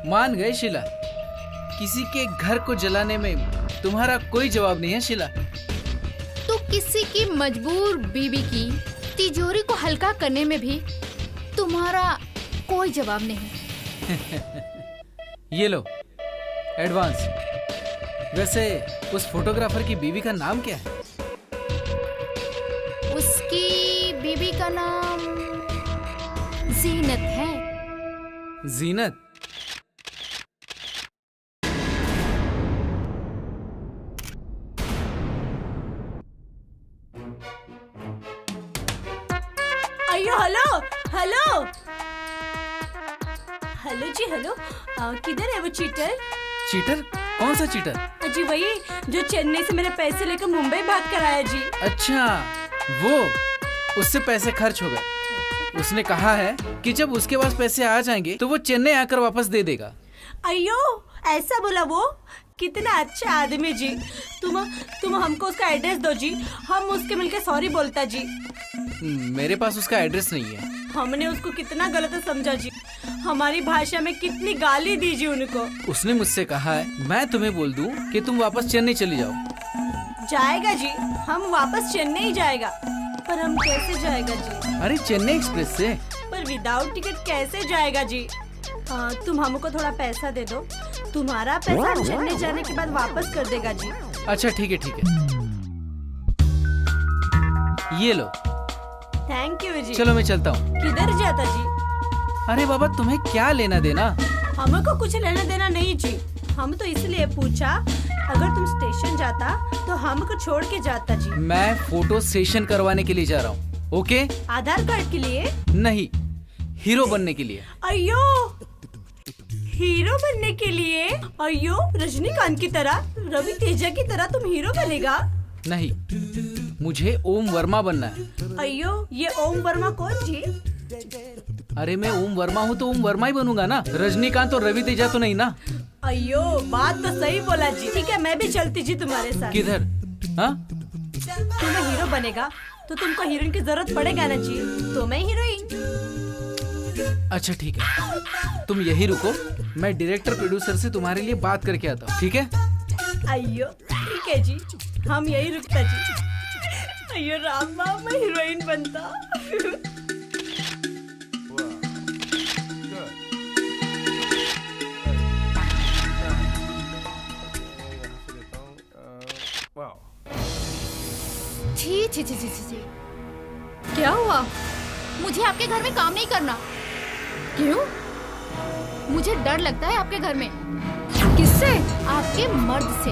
मान गए शीला। किसी के घर को जलाने में तुम्हारा कोई जवाब नहीं है शीला। तो किसी की मजबूर बीबी की तिजोरी को हल्का करने में भी तुम्हारा कोई जवाब नहीं। ये लो एडवांस। वैसे उस फोटोग्राफर की बीवी का नाम क्या है? उसकी बीबी का नाम जीनत है। जीनत? अयो हेलो हेलो हेलो जी हेलो, किधर है वो चीटर? चीटर? कौन सा चीटर? जी वही जो चेन्नई से मेरे पैसे लेकर मुंबई भाग कर आया जी। अच्छा वो, उससे पैसे खर्च हो गए। उसने कहा है कि जब उसके पास पैसे आ जाएंगे तो वो चेन्नई आकर वापस दे देगा। अयो ऐसा बोला वो? कितना अच्छा आदमी जी। तुम हमको उसका एड्रेस दो जी, हम उसके मिलके सॉरी बोलता जी। मेरे पास उसका एड्रेस नहीं है। हमने उसको कितना गलत समझा जी, हमारी भाषा में कितनी गाली दी जी उनको। उसने मुझसे कहा है मैं तुम्हें बोल दूं कि तुम वापस चेन्नई चली जाओ। जाएगा जी, हम वापस चेन्नई जाएगा, पर हम कैसे जाएगा जी? अरे चेन्नई एक्सप्रेस से। पर विदाउट टिकट कैसे जाएगा जी? तुम हमको थोड़ा पैसा दे दो, तुम्हारा पैसा चेन्नई जाने के बाद वापस कर देगा जी। अच्छा ठीक है ठीक है, ये लो। थैंक यू जी। चलो मैं चलता हूँ। किधर जाता जी? अरे बाबा तुम्हें क्या लेना देना? हमको कुछ लेना देना नहीं जी, हम तो इसलिए पूछा अगर तुम स्टेशन जाता तो हमको छोड़ के जाता जी। मैं फोटो सेशन करवाने के लिए जा रहा हूँ। ओके? आधार कार्ड के लिए नहीं, हीरो बनने के लिए। अयो हीरो बनने के लिए? अयो रजनीकांत की तरह, रवि तेजा की तरह तुम हीरो बनेगा? नहीं, मुझे ओम वर्मा बनना है। अयो ये ओम वर्मा कौन जी? अरे मैं ओम वर्मा हूँ तो ओम वर्मा ही बनूंगा ना, रजनीकांत और रवि तेजा तो नहीं ना। अयो बात तो सही बोला जी। ठीक है मैं भी चलती जी तुम्हारे साथ। किधर? हाँ? तुम्हें हीरो बनेगा तो तुमको हीरोइन की जरूरत पड़ेगा ना जी, तो मैं हीरोइन। अच्छा ठीक है, तुम यही रुको, मैं डायरेक्टर प्रोड्यूसर से तुम्हारे लिए बात करके आता हूँ। ठीक है? अयो ठीक है जी, हम यही रुकता जी। अयो राम बाब मैं हीरोइन बनता। छी छी छी छी छी, क्या हुआ? मुझे आपके घर में काम नहीं करना। क्यों? मुझे डर लगता है आपके घर में। किससे? आपके मर्द से।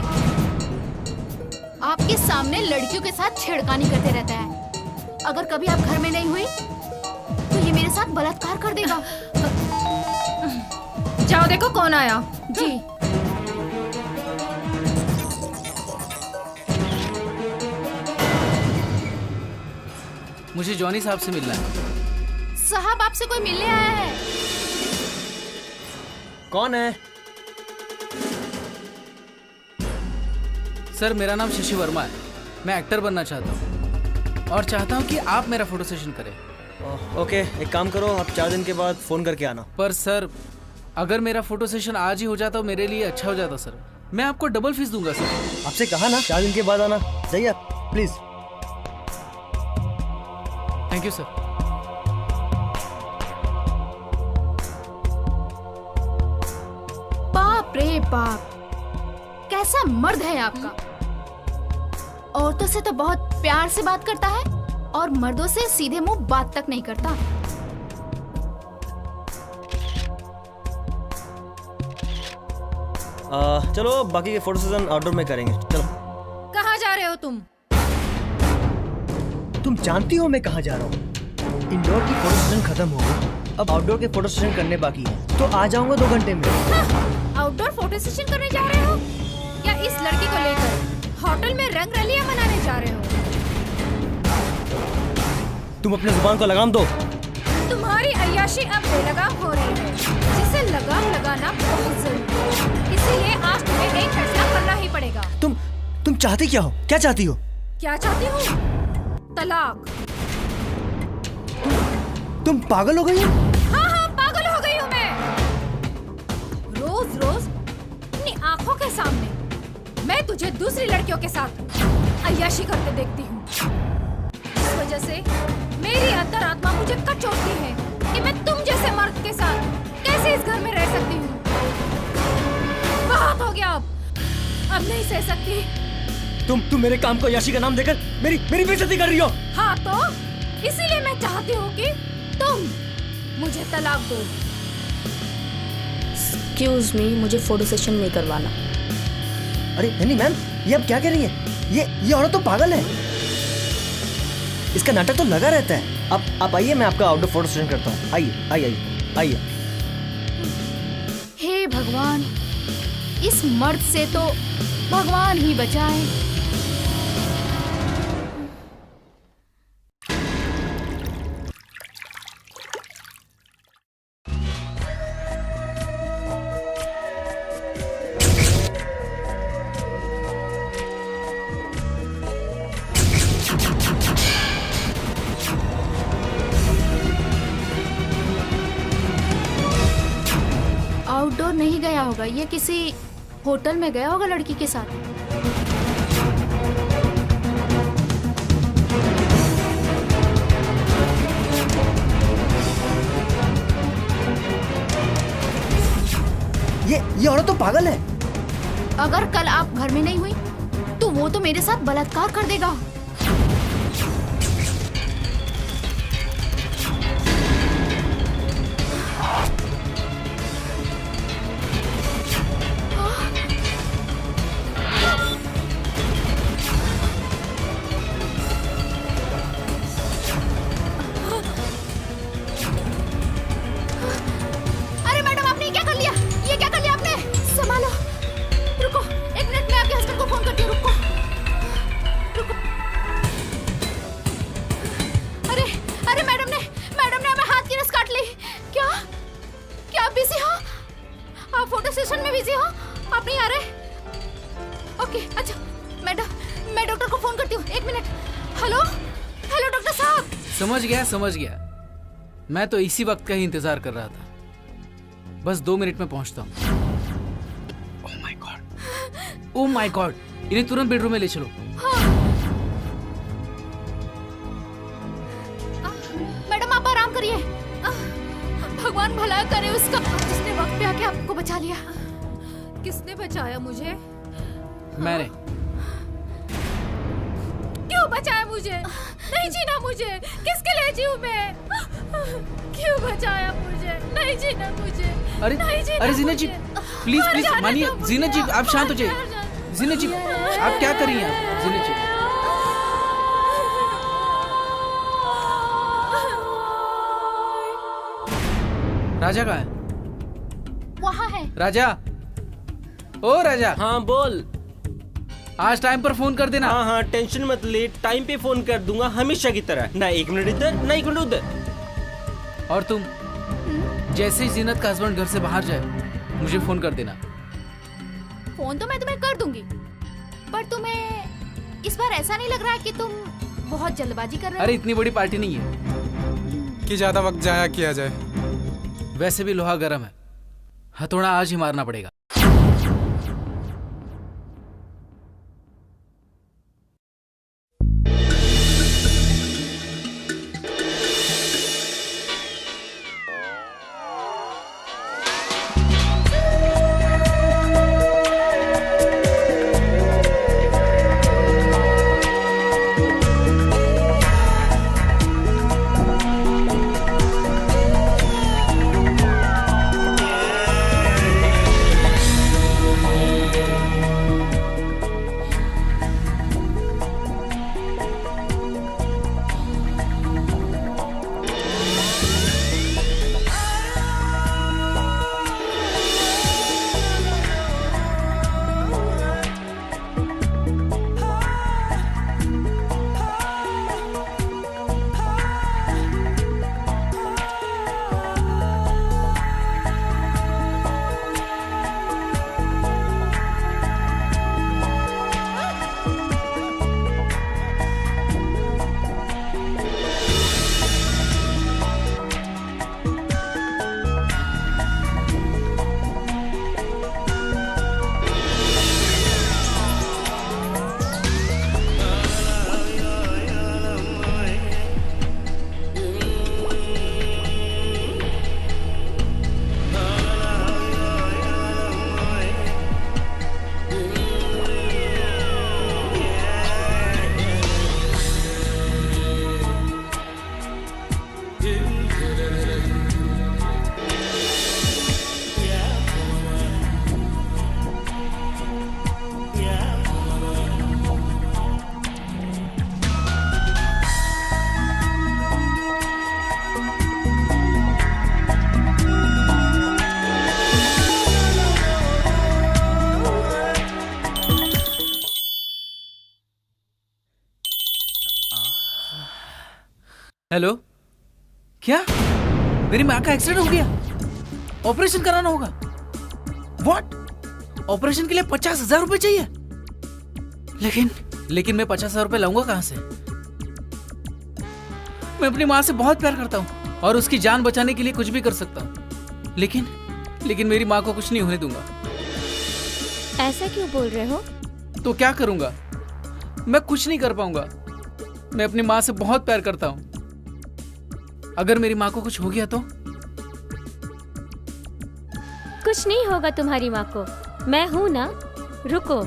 आपके सामने लड़कियों के साथ छेड़खानी करते रहता है। अगर कभी आप घर में नहीं हुई तो ये मेरे साथ बलात्कार कर देगा। देखो कौन आया। जी। मुझे जॉनी साहब से मिलना है। साहब आपसे कोई मिलने आया है। कौन है? सर मेरा नाम शशि वर्मा है। मैं एक्टर बनना चाहता हूँ और चाहता हूँ कि आप मेरा फोटो सेशन करें। ओके, एक काम करो, आप 4 दिन के बाद फोन करके आना। पर सर अगर मेरा फोटो सेशन आज ही हो जाता तो मेरे लिए अच्छा हो जाता सर। मैं आपको डबल फीस दूंगा सर। आपसे कहा ना 4 दिन के बाद आना। जाइए प्लीज। Thank you sir. बाप रे बाप, कैसा मर्द है आपका। औरतों से तो बहुत प्यार से बात करता है और मर्दों से सीधे मुंह बात तक नहीं करता। चलो बाकी के फोटो सेशन आउटडोर में करेंगे। चलो। कहाँ जा रहे हो तुम? तुम जानती हो मैं कहाँ जा रहा हूँ? इंडोर की फोटो सेशन खत्म हो गई, अब आउटडोर के फोटो सेशन करने बाकी है, तो आ जाऊंगा 2 घंटे में। आउटडोर फोटो सेशन करने जा रहे हो या इस लड़की को लेकर होटल में रंग रलियां मनाने जा रहे हो? तुम अपने जुबान को लगाम दो। तुम्हारी अय्याशी अब बेलगाम हो रही है, जिसे लगाम लगाना बहुत जरूरी है। इसीलिए आज तुम्हें एक फैसला करना ही पड़ेगा। तुम चाहती क्या हो? क्या चाहती हो? क्या चाहती हूँ? तलाक। तुम पागल हो गई हो? हाँ, पागल हो गई हूँ मैं। रोज रोज अपनी आंखों के सामने मैं तुझे दूसरी लड़कियों के साथ अय्याशी करते देखती हूँ। इस वजह से मेरी अंतरात्मा मुझे कचोटती है कि मैं तुम जैसे मर्द के साथ कैसे इस घर में रह सकती हूँ। बहुत हो गया, अब नहीं सह सकती। तुम मेरे काम को अय्याशी का नाम देकर मेरी बेइज्जती कर रही हो। हाँ तो इसीलिए मैं चाहती हूँ कि तुम मुझे तलाक दो। एक्सक्यूज मी, मुझे फोटो सेशन नहीं करवाना। अरे नहीं मैम, ये अब क्या कह रही है? ये औरत तो पागल है। इसका नाटक तो लगा रहता है। आप आइए, मैं आपका आउटडोर फोटो सेशन करता हूँ। आइए। हे भगवान, इस मर्द से तो भगवान ही बचाए। आउटडोर नहीं गया होगा, ये किसी होटल में गया होगा लड़की के साथ। ये औरत तो पागल है। अगर कल आप घर में नहीं हुई तो वो तो मेरे साथ बलात्कार कर देगा। समझ गया। मैं तो इसी वक्त का ही इंतजार कर रहा था। बस 2 मिनट में पहुंचता हूँ। ओह माय गॉड, इन्हें तुरंत बेडरूम में ले चलो। मैडम आप आराम करिए। भगवान भला करे उसका, जिसने वक्त पे आके आपको बचा लिया। किसने बचाया मुझे? मैंने। क्यों बचाया मुझे? नहीं जीना मुझे, किसके लिए जीऊं मैं? क्यों बचाया मुझे? नहीं जीना मुझे। अरे जीनत जी प्लीज मानिए। जीनत जी आप शांत हो जाइए। जीनत जी आप क्या कर रही हैं? आप जीनत जी राजा कहाँ है? वहाँ है। राजा, ओ राजा। हाँ बोल। आज टाइम पर फोन कर देना। हाँ हाँ, टेंशन मत ले, टाइम पे फोन कर दूंगा हमेशा की तरह। ना 1 मिनट इधर ना 1 मिनट उधर। और तुम जैसे ही जीनत का हस्बैंड घर से बाहर जाए मुझे फोन कर देना। फोन तो मैं तुम्हें कर दूंगी, पर तुम्हें इस बार ऐसा नहीं लग रहा है कि तुम बहुत जल्दबाजी कर रहे हो? अरे इतनी बड़ी पार्टी नहीं है कि ज्यादा वक्त जाया किया जाए। वैसे भी लोहा गर्म है, हथौड़ा आज ही मारना पड़ेगा। हेलो, क्या मेरी माँ का एक्सीडेंट हो गया? ऑपरेशन कराना होगा? व्हाट? ऑपरेशन के लिए 50,000 रुपए चाहिए? लेकिन मैं 50,000 रुपए लाऊंगा कहां से? मैं अपनी माँ से बहुत प्यार करता हूँ और उसकी जान बचाने के लिए कुछ भी कर सकता हूँ, लेकिन मेरी माँ को कुछ नहीं होने दूंगा। ऐसा क्यों बोल रहे हो? तो क्या करूंगा? मैं कुछ नहीं कर पाऊंगा। मैं अपनी माँ से बहुत प्यार करता हूँ। अगर मेरी माँ को कुछ हो गया तो? कुछ नहीं होगा तुम्हारी माँ को, मैं हूं ना। रुको।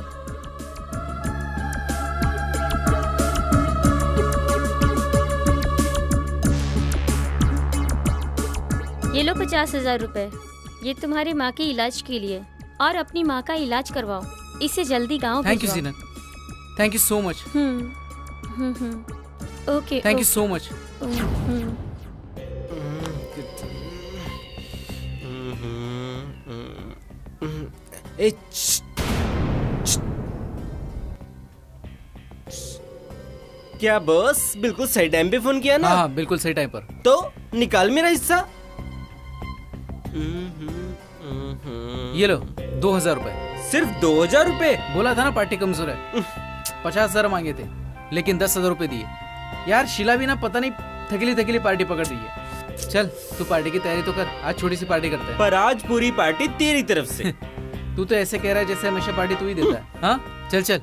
ये लो 50,000 रुपए, ये तुम्हारी माँ के इलाज के लिए, और अपनी माँ का इलाज करवाओ। इसे जल्दी गाँव thank you Zeenat, thank you so much. Okay, thank you so much. क्या बॉस, बिल्कुल सही टाइम पे फोन किया ना? हाँ, बिल्कुल सही टाइम पर। तो निकाल मेरा हिस्सा। ये लो 2,000 रुपए। सिर्फ 2,000 रुपए? बोला था ना पार्टी कमजोर है। 50,000 मांगे थे, लेकिन 10,000 रुपए दिए। यार शिला भी ना पता नहीं थकेली पार्टी पकड़ रही है। चल तू पार्टी की तैयारी तो कर, आज छोटी सी पार्टी करते हैं। पर आज पूरी पार्टी तेरी तरफ से। तू तो ऐसे कह रहा है जैसे हमेशा पार्टी तू ही देता है। हाँ चल चल।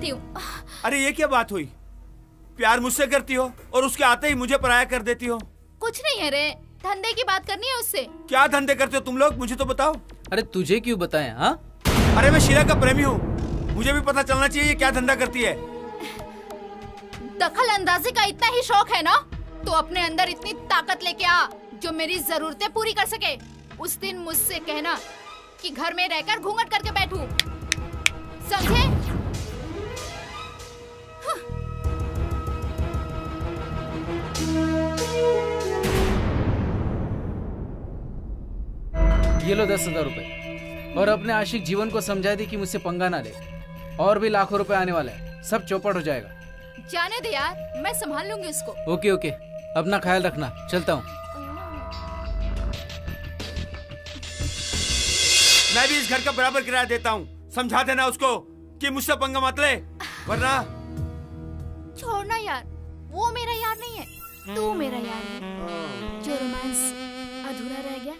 करती हूँ। अरे ये क्या बात हुई? प्यार मुझसे करती हो और उसके आते ही मुझे पराया कर देती हो। कुछ नहीं है रे, धंधे की बात करनी है उससे। क्या धंधे करते हो तुम लोग, मुझे तो बताओ। अरे तुझे क्यों बताएं? हाँ, अरे मैं शीला का प्रेमी हूँ, मुझे भी पता चलना चाहिए ये क्या धंधा करती है। दखल अंदाजी का इतना ही शौक है ना, तो अपने अंदर इतनी ताकत लेके आ जो मेरी जरूरतें पूरी कर सके। उस दिन मुझसे कहना कि घर में रहकर घूंघट करके बैठूं, समझे? ये लो 10,000 रुपए और अपने आशिक जीवन को समझा दी कि मुझसे पंगा ना ले। और भी लाखों रुपए आने वाले हैं, सब चौपट हो जाएगा। जाने दे यार, मैं संभाल लूंगी उसको। ओके ओके, अपना ख्याल रखना, चलता हूँ। मैं भी इस घर का बराबर किराया देता हूँ, समझा देना उसको कि मुझसे पंगा मत ले, वरना। छोड़ना यार, वो मेरा यार नहीं है, तू मेरा यार है। जो रोमांस अधूरा रह गया,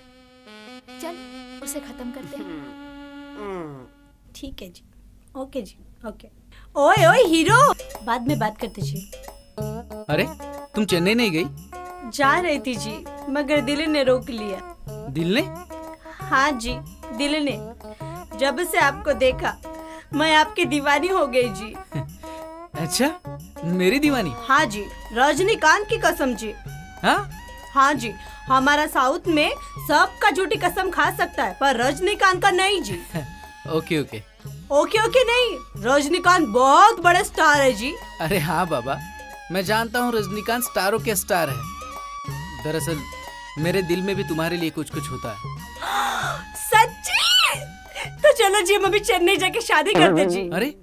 चल उसे खत्म करते हैं। ठीक है जी, ओके जी, ओके। ओए ओए हीरो, बाद में बात करते जी। अरे तुम चेन्नई नहीं गई? जा रही थी जी, मगर दिल ने रोक लिया। दिल ने? हाँ जी, दिल ने। जब से आपको देखा मैं आपकी दीवानी हो गई जी। अच्छा, मेरी दीवानी? हाँ जी, रजनीकांत की कसम जी। हाँ? हाँ जी, हमारा साउथ में सबका झूठी कसम खा सकता है, पर रजनीकांत का नहीं जी। Okay okay. ओके ओके नहीं, रजनीकांत बहुत बड़े स्टार है जी। अरे हाँ बाबा, मैं जानता हूँ रजनीकांत स्टारों के स्टार है। दरअसल मेरे दिल में भी तुम्हारे लिए कुछ कुछ होता है। सच्ची? तो चलो जी, हम अभी चेन्नई जाके शादी करते जी। अरे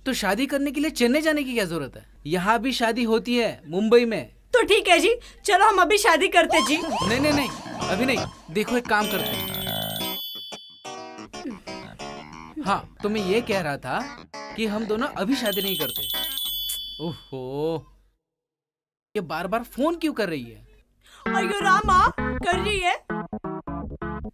तो शादी करने के लिए चेन्नई जाने की क्या जरूरत है? यहाँ भी शादी होती है, मुंबई में। तो ठीक है जी, चलो हम अभी शादी करते जी। नहीं नहीं नहीं, अभी नहीं। देखो एक काम करते हैं। हाँ, तो मैं ये कह रहा था कि हम दोनों अभी शादी नहीं करते। ओहो, ये बार बार फोन क्यों कर रही है? अयो रामा, कर रही है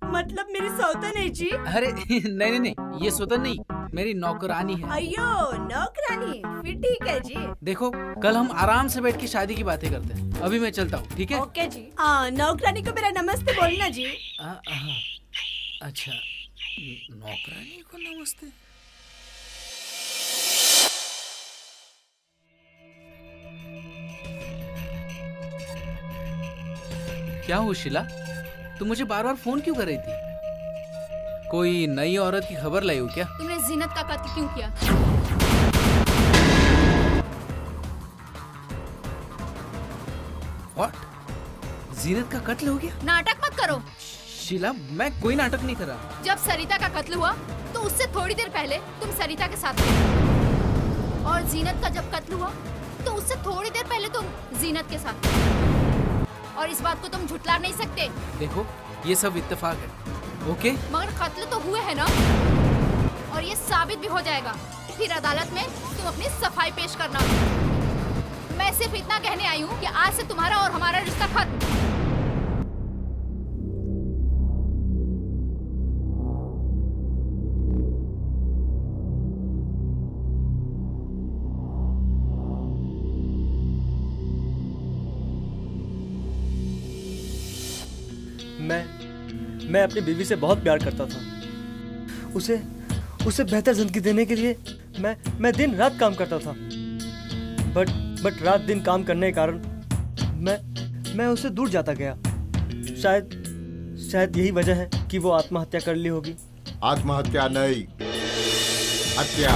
मतलब मेरी सौतन है जी। अरे नहीं नहीं, ये सौतन नहीं, मेरी नौकरानी है। अयो नौकरानी, फिर ठीक है जी। देखो, कल हम आराम से बैठ के शादी की बातें करते हैं। अभी मैं चलता हूँ, ठीक है? ओके जी। नौकरानी को मेरा नमस्ते बोलना जी। अच्छा, नौकरानी को नमस्ते। क्या हुआ शीला, तुम मुझे बार बार फोन क्यों कर रही थी? कोई नई औरत की खबर लाई हो क्या? तुमने जीनत का कत्ल क्यों किया? What? जीनत का कत्ल हो गया? नाटक मत करो शीला, मैं कोई नाटक नहीं कर रहा। जब सरिता का कत्ल हुआ तो उससे थोड़ी देर पहले तुम सरिता के साथ थे, और जीनत का जब कत्ल हुआ तो उससे थोड़ी देर पहले तुम जीनत के साथ थे, और इस बात को तुम झुठला नहीं सकते। देखो, ये सब इत्तेफाक है, ओके? मगर कत्ल तो हुए है ना, और ये साबित भी हो जाएगा। फिर अदालत में तुम अपनी सफाई पेश करना। मैं सिर्फ इतना कहने आई हूँ कि आज से तुम्हारा और हमारा रिश्ता खत्म। मैं अपनी बीवी से बहुत प्यार करता था। उसे बेहतर जिंदगी देने के लिए मैं दिन रात काम करता था। बट रात दिन काम करने के कारण मैं उससे दूर जाता गया। शायद यही वजह है कि वो आत्महत्या कर ली होगी। आत्महत्या नहीं, हत्या।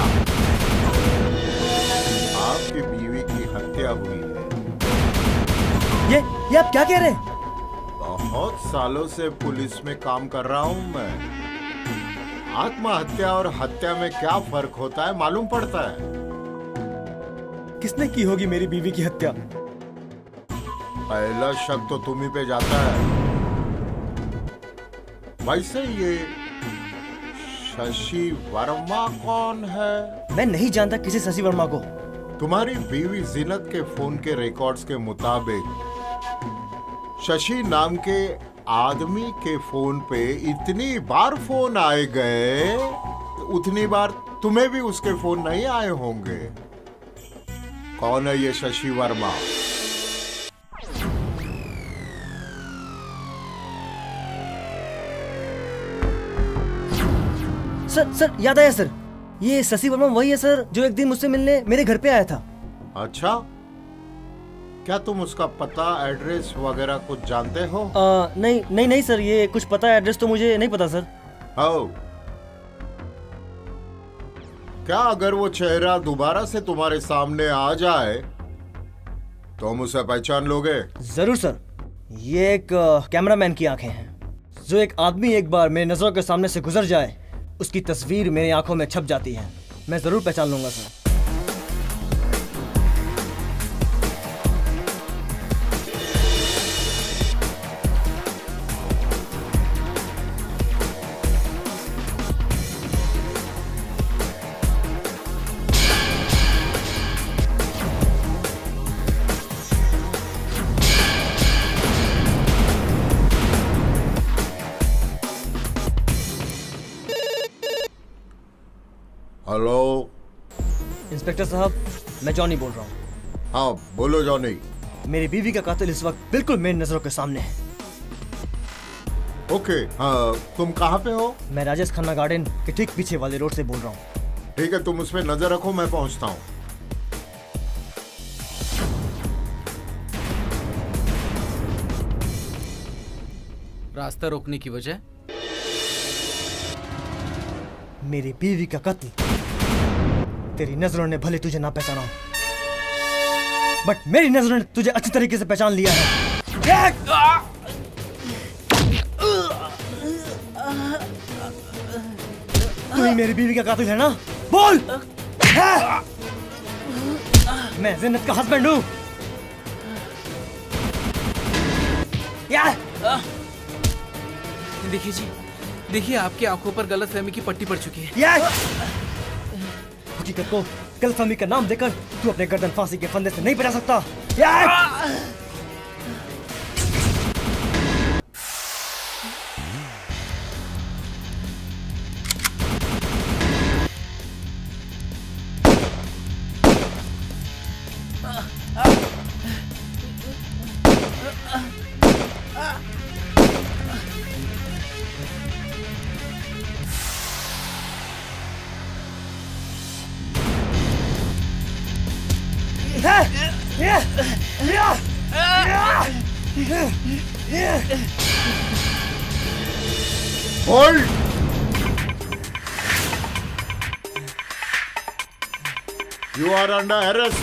आपकी बीवी की हत्या हुई है। ये आप क्या कह रहे हैं? बहुत सालों से पुलिस में काम कर रहा हूं मैं। आत्महत्या और हत्या में क्या फर्क होता है मालूम पड़ता है। किसने की होगी मेरी बीवी की हत्या? पहला शक तो तुम ही पे जाता है। वैसे ये शशि वर्मा कौन है? मैं नहीं जानता किसी शशि वर्मा को। तुम्हारी बीवी जीनत के फोन के रिकॉर्ड्स के मुताबिक शशि नाम के आदमी के फोन पे इतनी बार फोन आए गए, उतनी बार तुम्हें भी उसके फोन नहीं आए होंगे। कौन है ये शशि वर्मा? सर याद आया सर, ये शशि वर्मा वही है सर जो एक दिन मुझसे मिलने मेरे घर पे आया था। अच्छा, क्या तुम उसका पता एड्रेस वगैरह कुछ जानते हो? नहीं सर, ये कुछ पता एड्रेस तो मुझे नहीं पता सर। क्या अगर वो चेहरा दोबारा से तुम्हारे सामने आ जाए तो तुम उसे पहचान लोगे? जरूर सर, ये एक कैमरामैन की आंखें हैं। जो एक आदमी एक बार मेरी नजरों के सामने से गुजर जाए उसकी तस्वीर मेरी आंखों में छप जाती है। मैं जरूर पहचान लूंगा सर। हेलो इंस्पेक्टर साहब, मैं जॉनी बोल रहा हूँ। हाँ बोलो जॉनी। मेरी बीवी का कातिल इस वक्त बिल्कुल मेरी नजरों के सामने है। ओके, हाँ तुम कहाँ पे हो? मैं राजेश खन्ना गार्डन के ठीक पीछे वाले रोड से बोल रहा हूँ। ठीक है, तुम उस पर नजर रखो, मैं पहुँचता हूँ। रास्ता रोकने की वजह? मेरी बीवी का कत्ल। तेरी नजरों ने भले तुझे ना पहचाना, बट मेरी नजरों ने तुझे अच्छी तरीके से पहचान लिया है। तू ही मेरी बीवी का कातिल है ना? बोल। मैं जिन्नत का हस्बैंड हूँ। देखिए जी, देखिए आपकी आंखों पर गलतफहमी की पट्टी पड़ चुकी है। हकीकत को गलतफहमी का नाम देकर तू अपने गर्दन फांसी के फंदे से नहीं बचा सकता। Hold! You are under arrest.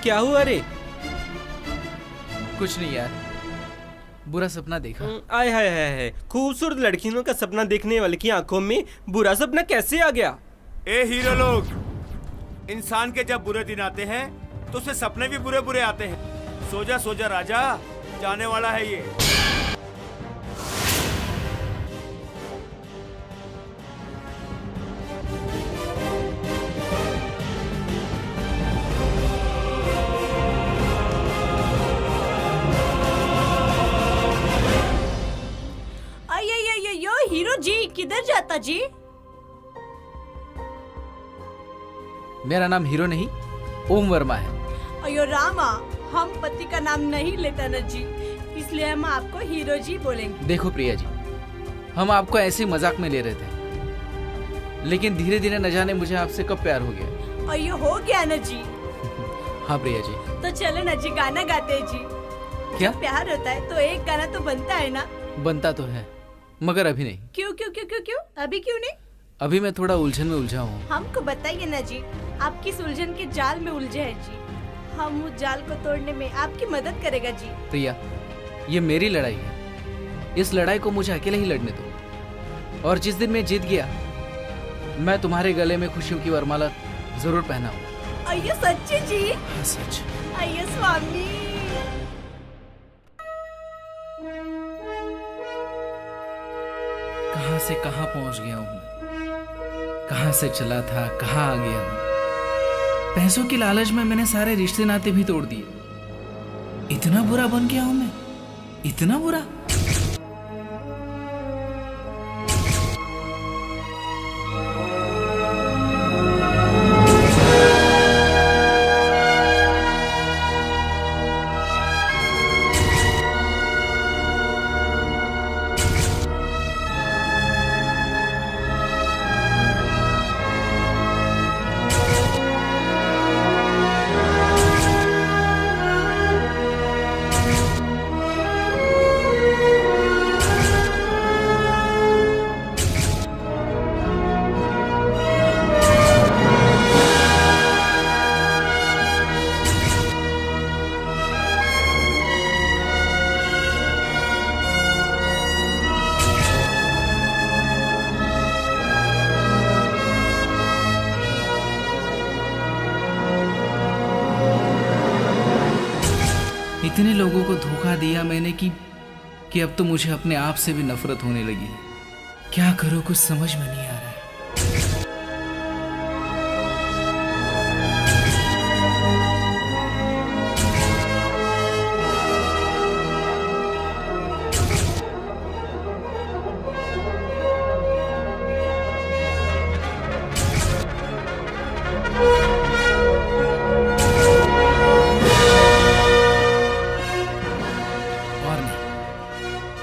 क्या हुआ रे? कुछ नहीं यार, बुरा सपना देखा। आय हाय हाय हाय, खूबसूरत लड़कियों का सपना देखने वाले की आंखों में बुरा सपना कैसे आ गया? ए हीरो लोग, इंसान के जब बुरे दिन आते हैं तो उसे सपने भी बुरे बुरे आते हैं। सोजा सोजा राजा, जाने वाला है ये। हीरो जी किधर जाता जी? मेरा नाम हीरो नहीं ओम वर्मा है। अयो रामा, हम पति का नाम नहीं लेता न जी, इसलिए हम आपको हीरो जी बोलेंगे। देखो प्रिया जी, हम आपको ऐसे मजाक में ले रहे थे, लेकिन धीरे धीरे न जाने मुझे आपसे कब प्यार हो गया। अयो हो गया न जी। हाँ प्रिया जी। तो चलो न जी, गाना गाते हैं जी। क्या? जब प्यार होता है तो एक गाना तो बनता है ना। बनता तो है, मगर अभी नहीं। क्यों क्यों क्यों क्यों क्यों? अभी क्यों नहीं? अभी मैं थोड़ा उलझन में उलझा हूँ। हमको बताइए ना जी, आप किस उलझन के जाल में उलझे हैं जी? हम उस जाल को तोड़ने में आपकी मदद करेगा जी। प्रिया, ये मेरी लड़ाई है, इस लड़ाई को मुझे अकेले ही लड़ने दो। और जिस दिन मैं जीत गया, मैं तुम्हारे गले में खुशियों की वरमाला जरूर पहनाऊंगा। अय्यो सच्ची जी? हाँ सच। अय्यो स्वामी। कहाँ से कहाँ पहुंच गया हूँ, कहाँ से चला था कहाँ आ गया हूँ। पैसों की लालच में मैंने सारे रिश्ते नाते भी तोड़ दिए। इतना बुरा बन गया हूँ मैं, इतना बुरा। इतने लोगों को धोखा दिया मैंने कि अब तो मुझे अपने आप से भी नफरत होने लगी है। क्या करूं, कुछ समझ में नहीं आ रहा है।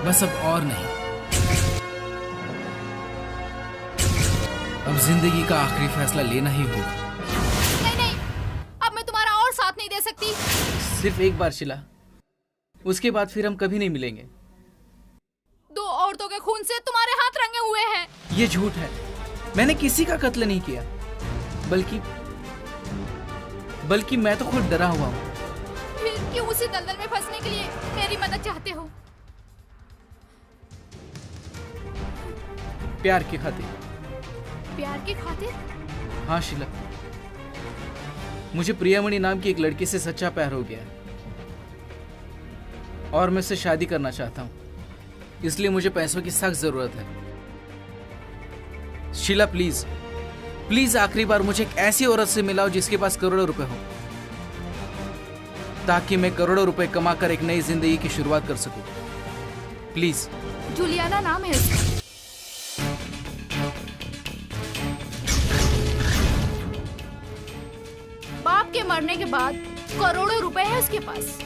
बस अब और नहीं, अब जिंदगी का आखिरी फैसला लेना ही होगा। नहीं नहीं, अब मैं तुम्हारा और साथ नहीं दे सकती। सिर्फ एक बार शिला, उसके बाद फिर हम कभी नहीं मिलेंगे। दो औरतों के खून से तुम्हारे हाथ रंगे हुए हैं। ये झूठ है, मैंने किसी का कत्ल नहीं किया, बल्कि मैं तो खुद डरा हुआ हूँ। फिर क्यों उसी दलदल में फंसने के लिए मेरी मदद चाहते हो? प्यार की खातिर। प्यार की खातिर? हाँ शिला, मुझे प्रियामणि नाम की एक लड़की से सच्चा प्यार हो गया है और मैं उससे शादी करना चाहता हूँ, इसलिए मुझे पैसों की सख्त जरूरत है। शीला प्लीज प्लीज आखिरी बार मुझे एक ऐसी औरत से मिलाओ जिसके पास करोड़ों रुपए हो, ताकि मैं करोड़ों रुपए कमाकर एक नई जिंदगी की शुरुआत कर सकूं। प्लीज। जूलियाना नाम है उसका। बाप के मरने के बाद करोड़ों रुपए है उसके पास।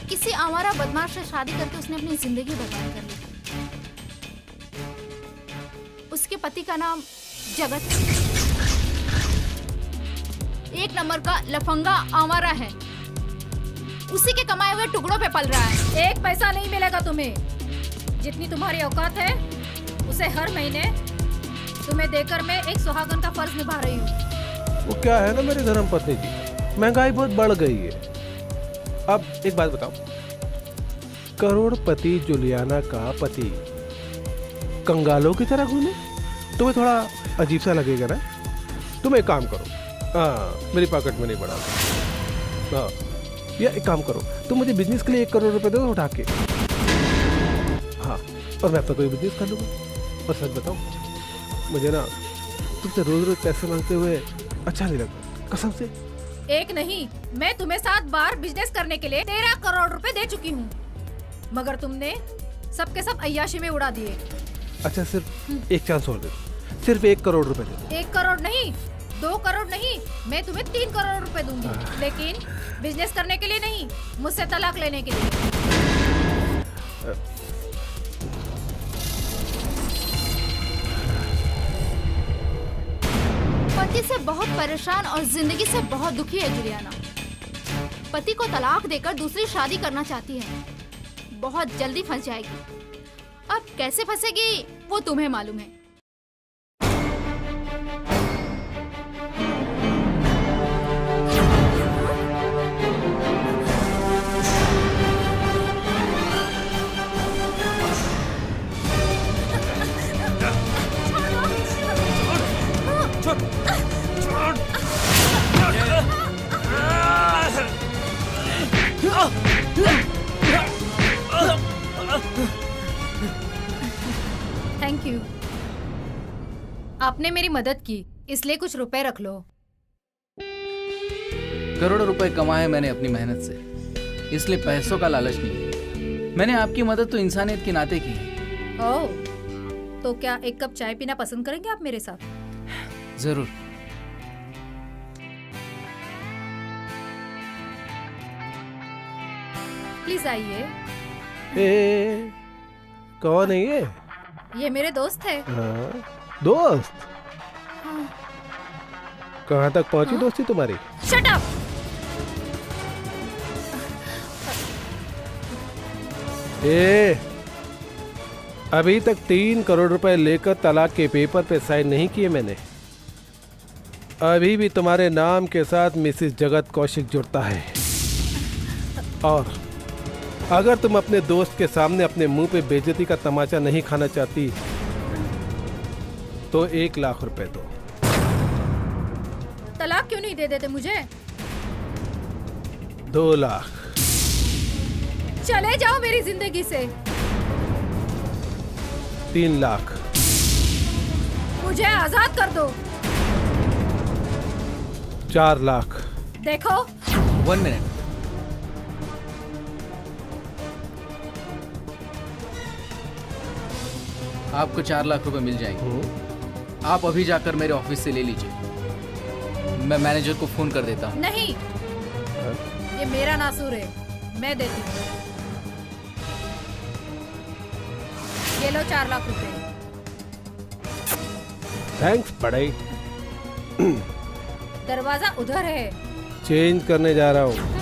किसी आवारा बदमाश से शादी करके उसने अपनी जिंदगी बर्बाद कर ली। उसके पति का नाम जगत, एक नंबर का लफंगा आवारा है। उसी के कमाए हुए टुकड़ों पे पल रहा है। एक पैसा नहीं मिलेगा तुम्हें। जितनी तुम्हारी औकात है उसे हर महीने तुम्हें देकर मैं एक सुहागन का फर्ज निभा रही हूँ। वो क्या है ना मेरी धर्मपत्नी जी, महंगाई बहुत बढ़ गई है। अब एक बात बताओ, करोड़पति जूलियाना का पति कंगालों की तरह घूमे? तुम्हें थोड़ा अजीब सा लगेगा ना? तुम एक काम करो, मेरी पॉकेट में नहीं पड़ा, या एक काम करो, तुम मुझे बिजनेस के लिए 1 करोड़ रुपए दो उठा के। हाँ, और मैं अपना कोई बिजनेस कर लूँगा। और सच बताओ, मुझे ना तुमसे रोज रोज पैसे मांगते हुए अच्छा नहीं लगता, कसम से। एक नहीं, मैं तुम्हें 7 बार बिजनेस करने के लिए 13 करोड़ रुपए दे चुकी हूँ, मगर तुमने सबके सब अय्याशी में उड़ा दिए। अच्छा, सिर्फ एक चांस और दे, सिर्फ 1 करोड़ रुपए दे। 1 करोड़ नहीं, 2 करोड़ नहीं, मैं तुम्हें 3 करोड़ रुपए दूंगी, लेकिन बिजनेस करने के लिए नहीं, मुझसे तलाक लेने के लिए। पति से बहुत परेशान और जिंदगी से बहुत दुखी है जुलियाना। पति को तलाक देकर दूसरी शादी करना चाहती है। बहुत जल्दी फंस जाएगी। अब कैसे फंसेगी वो तुम्हें मालूम है। Thank you. आपने मेरी मदद की, इसलिए कुछ रुपए रख लो। करोड़ों रुपए कमाए मैंने अपनी मेहनत से, इसलिए पैसों का लालच नहीं। मैंने आपकी मदद तो इंसानियत के नाते की है। ओह, तो क्या एक कप चाय पीना पसंद करेंगे आप मेरे साथ? जरूर। प्लीज आइए। कौन है ये? ये मेरे दोस्त है। दोस्त? कहाँ तक पहुंची दोस्ती तुम्हारी? Shut up. अभी तक 3 करोड़ रुपए लेकर तलाक के पेपर पे साइन नहीं किए मैंने। अभी भी तुम्हारे नाम के साथ मिसेस जगत कौशिक जुड़ता है। और अगर तुम अपने दोस्त के सामने अपने मुंह पे बेइज्जती का तमाचा नहीं खाना चाहती तो 1 लाख रुपए दो। तलाक क्यों नहीं दे देते मुझे? 2 लाख। चले जाओ मेरी जिंदगी से। 3 लाख। मुझे आजाद कर दो। 4 लाख। देखो 1 मिनट। आपको 4 लाख रुपए मिल जाएंगे। आप अभी जाकर मेरे ऑफिस से ले लीजिए। मैं मैनेजर को फोन कर देता हूँ। नहीं, ये मेरा नासूर है, मैं देती हूँ। ये लो 4 लाख रुपए। थैंक्स बड़ाई। दरवाजा उधर है। चेंज करने जा रहा हूँ।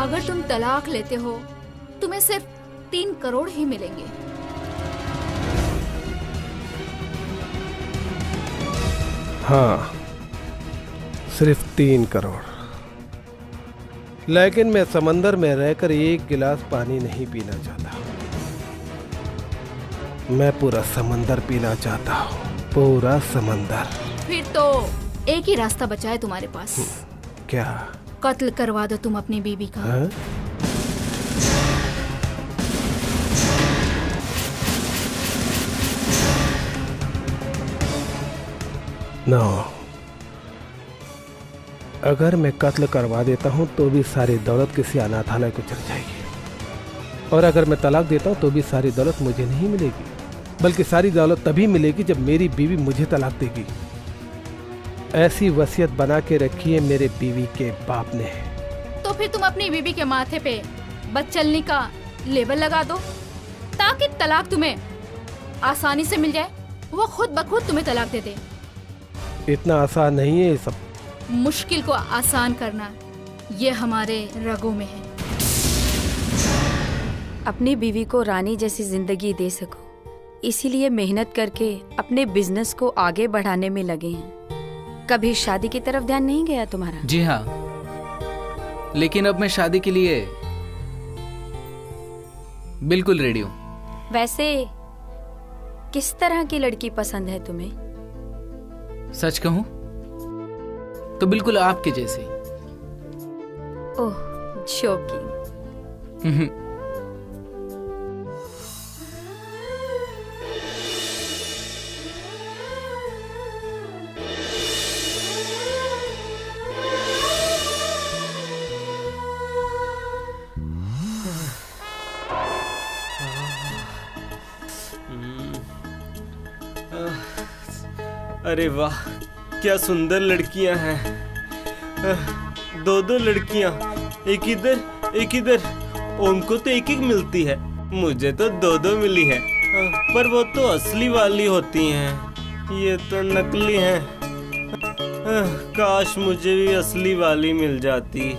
अगर तुम तलाक लेते हो तुम्हें सिर्फ 3 करोड़ ही मिलेंगे। हाँ, सिर्फ 3 करोड़। लेकिन मैं समंदर में रहकर एक गिलास पानी नहीं पीना चाहता। मैं पूरा समंदर पीना चाहता हूँ, पूरा समंदर। फिर तो एक ही रास्ता बचा है तुम्हारे पास। क्या? कत्ल करवा दो तुम अपनी बीवी का। हाँ? नो, अगर मैं कत्ल करवा देता हूं तो भी सारी दौलत किसी अनाथालय को चली जाएगी, और अगर मैं तलाक देता हूं तो भी सारी दौलत मुझे नहीं मिलेगी, बल्कि सारी दौलत तभी मिलेगी जब मेरी बीवी मुझे तलाक देगी। ऐसी वसीयत बना के रखी है मेरे बीवी के बाप ने। तो फिर तुम अपनी बीवी के माथे पे बदचलनी का लेबल लगा दो ताकि तलाक तुम्हें आसानी से मिल जाए, वो खुद ब खुद तुम्हें तलाक दे दे। इतना आसान नहीं है ये सब। मुश्किल को आसान करना ये हमारे रगों में है। अपनी बीवी को रानी जैसी जिंदगी दे सको, इसीलिए मेहनत करके अपने बिजनेस को आगे बढ़ाने में लगे हैं। कभी शादी की तरफ ध्यान नहीं गया तुम्हारा? जी हाँ, लेकिन अब मैं शादी के लिए बिल्कुल रेडी हूँ। वैसे किस तरह की लड़की पसंद है तुम्हें? सच कहूँ तो बिल्कुल आपके जैसी। ओह, जोकिंग। अरे वाह, क्या सुंदर लड़कियां हैं। 2 लड़कियां, एक इधर एक इधर। उनको तो एक मिलती है, मुझे तो 2 मिली है। पर वो तो असली वाली होती हैं, ये तो नकली हैं। काश मुझे भी असली वाली मिल जाती।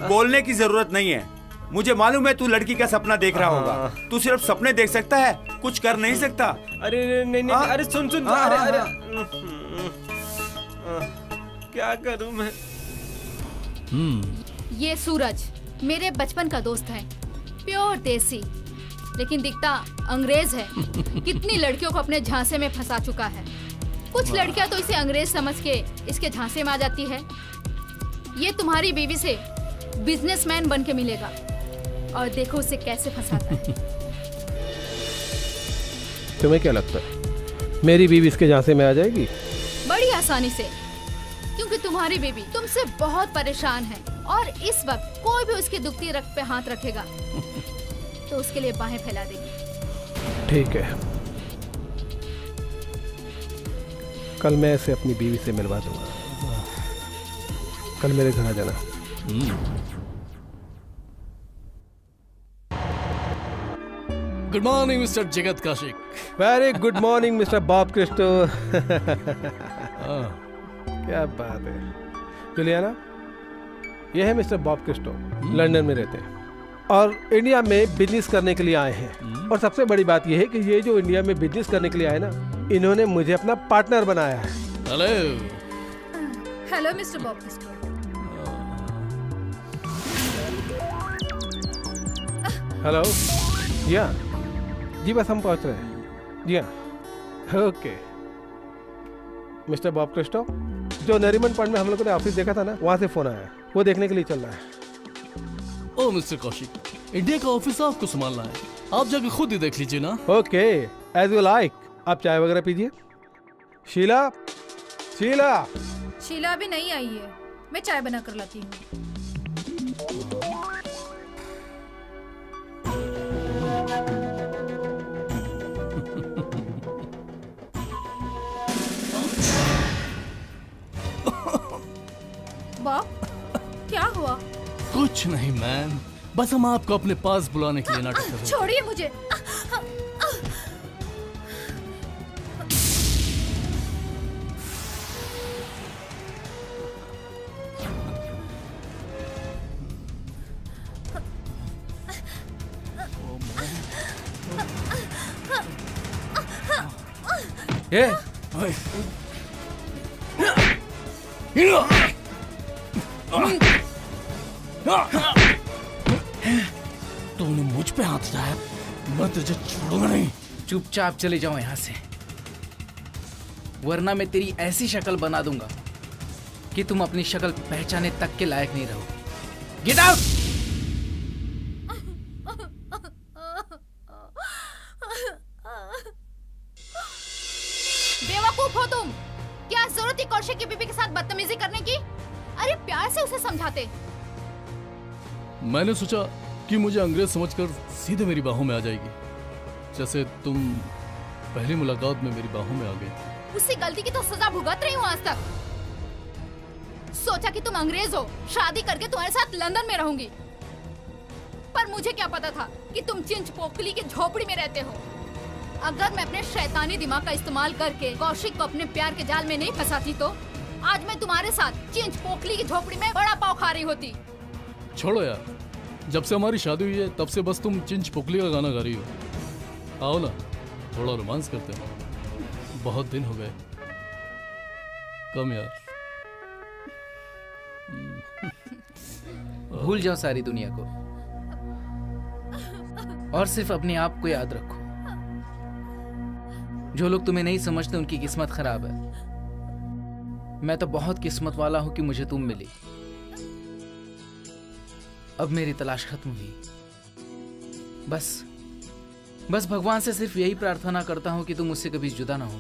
बोलने की जरूरत नहीं है, मुझे मालूम है तू लड़की का सपना देख रहा होगा। तू सिर्फ सपने देख सकता है, कुछ कर नहीं सकता। अरे नहीं नहीं, अरे सुन अरे अरे क्या करूं मैं? ये सूरज मेरे बचपन का दोस्त है, प्योर देसी, लेकिन दिखता अंग्रेज है। कितनी लड़कियों को अपने झांसे में फंसा चुका है। कुछ लड़कियां तो इसे अंग्रेज समझ के इसके झांसे में आ जाती है। ये तुम्हारी बीवी से बिजनेसमैन बन के मिलेगा, और देखो उसे कैसे फंसाता है। तुम्हें क्या लगता है मेरी बीवी इसके झांसे में आ जाएगी? बड़ी आसानी से, क्योंकि तुम्हारी बीवी तुमसे बहुत परेशान है, और इस वक्त कोई भी उसकी दुखती रग पे हाथ रखेगा तो उसके लिए बाहें फैला देगी। ठीक है, कल मैं इसे अपनी बीवी से मिलवा दूंगा। कल मेरे घर आ जाना। Good morning mister Jagat Kaushik. Very good morning mister Bob Christo. क्या बात है जुलियाना, ये है मिस्टर बॉब क्रिस्टो, लंदन में रहते हैं और इंडिया में बिजनेस करने के लिए आए हैं। और सबसे बड़ी बात यह है कि ये जो इंडिया में बिजनेस करने के लिए आए ना, इन्होंने मुझे अपना पार्टनर बनाया है। Hello hello mister Bob Christo. Hello, जी हाँ, जी बस हम पहुंच रहे हैं। जी हाँ, ओके। मिस्टर बॉब क्रिस्टो, जो नरीमन पॉइंट में हम लोगों ने ऑफिस देखा था ना, वहाँ से फोन आया, वो देखने के लिए चल रहा है। ओ मिस्टर कौशिक, इंडिया का ऑफिस आपको संभालना है, आप जाके खुद ही देख लीजिए ना। Okay, as you like. आप चाय वगैरह पीजिए। शीला, शीला। शीला अभी नहीं आई है, मैं चाय बना कर लाती हूँ। बॉब, क्या हुआ? कुछ नहीं मैम, बस हम आपको अपने पास बुलाने के लिए नाटक कर रहे हैं। छोड़िए मुझे। तूने मुझ पे हाथ उठाया, मैं तुझे छोड़ूंगा नहीं। चुपचाप चले जाओ यहाँ से, वरना मैं तेरी ऐसी शक्ल बना दूंगा कि तुम अपनी शक्ल पहचाने तक के लायक नहीं रहोगे। Get out. बेवकूफ हो तुम। क्या जरूरत थी कौशिक की बीबी के साथ बदतमीजी करने की? अरे प्यार से उसे समझाते। मैंने सोचा कि मुझे अंग्रेज समझकर सीधे मेरी बाहों में आ जाएगी, जैसे तुम पहली मुलाकात में मेरी बाहों में आ गई थी। उसी गलती की तो सजा भुगत रही हूँ आज तक। सोचा कि तुम अंग्रेज हो, शादी करके तुम्हारे साथ लंदन में रहूंगी, पर मुझे क्या पता था कि तुम चिंच पोकली की झोपड़ी में रहते हो। अगर मैं अपने शैतानी दिमाग का इस्तेमाल करके कौशिक को अपने प्यार के जाल में नहीं फंसाती तो आज मैं तुम्हारे साथ चिंच पोकली की झोपड़ी में बड़ा पाव खा रही होती। छोड़ो यार, जब से हमारी शादी हुई है तब से बस तुम चिंच पोकली का गाना गा रही हो। आओ ना, थोड़ा रोमांस करते हैं, बहुत दिन हो गए। कम यार। भूल जाओ सारी दुनिया को और सिर्फ अपने आप को याद रखो। जो लोग तुम्हें नहीं समझते उनकी किस्मत खराब है। मैं तो बहुत किस्मत वाला हूं कि मुझे तुम मिली। अब मेरी तलाश खत्म हुई। बस भगवान से सिर्फ यही प्रार्थना करता हूं कि तुम मुझसे कभी जुदा ना हो।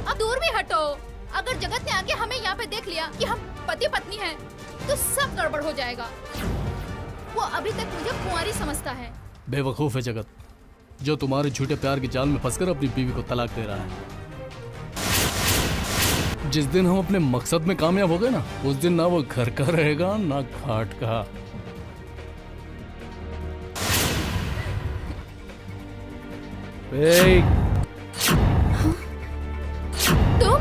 अब दूर भी हटो। अगर जगत ने आके हमें यहाँ पे देख लिया कि हम पति पत्नी हैं, तो सब गड़बड़ हो जाएगा। वो अभी तक मुझे कुंवारी समझता है। बेवकूफ है जगत, जो तुम्हारे झूठे प्यार के जाल में फंसकर अपनी बीवी को तलाक दे रहा है। जिस दिन हम अपने मकसद में कामयाब हो गए ना, उस दिन ना वो घर का रहेगा ना घाट का। तुम?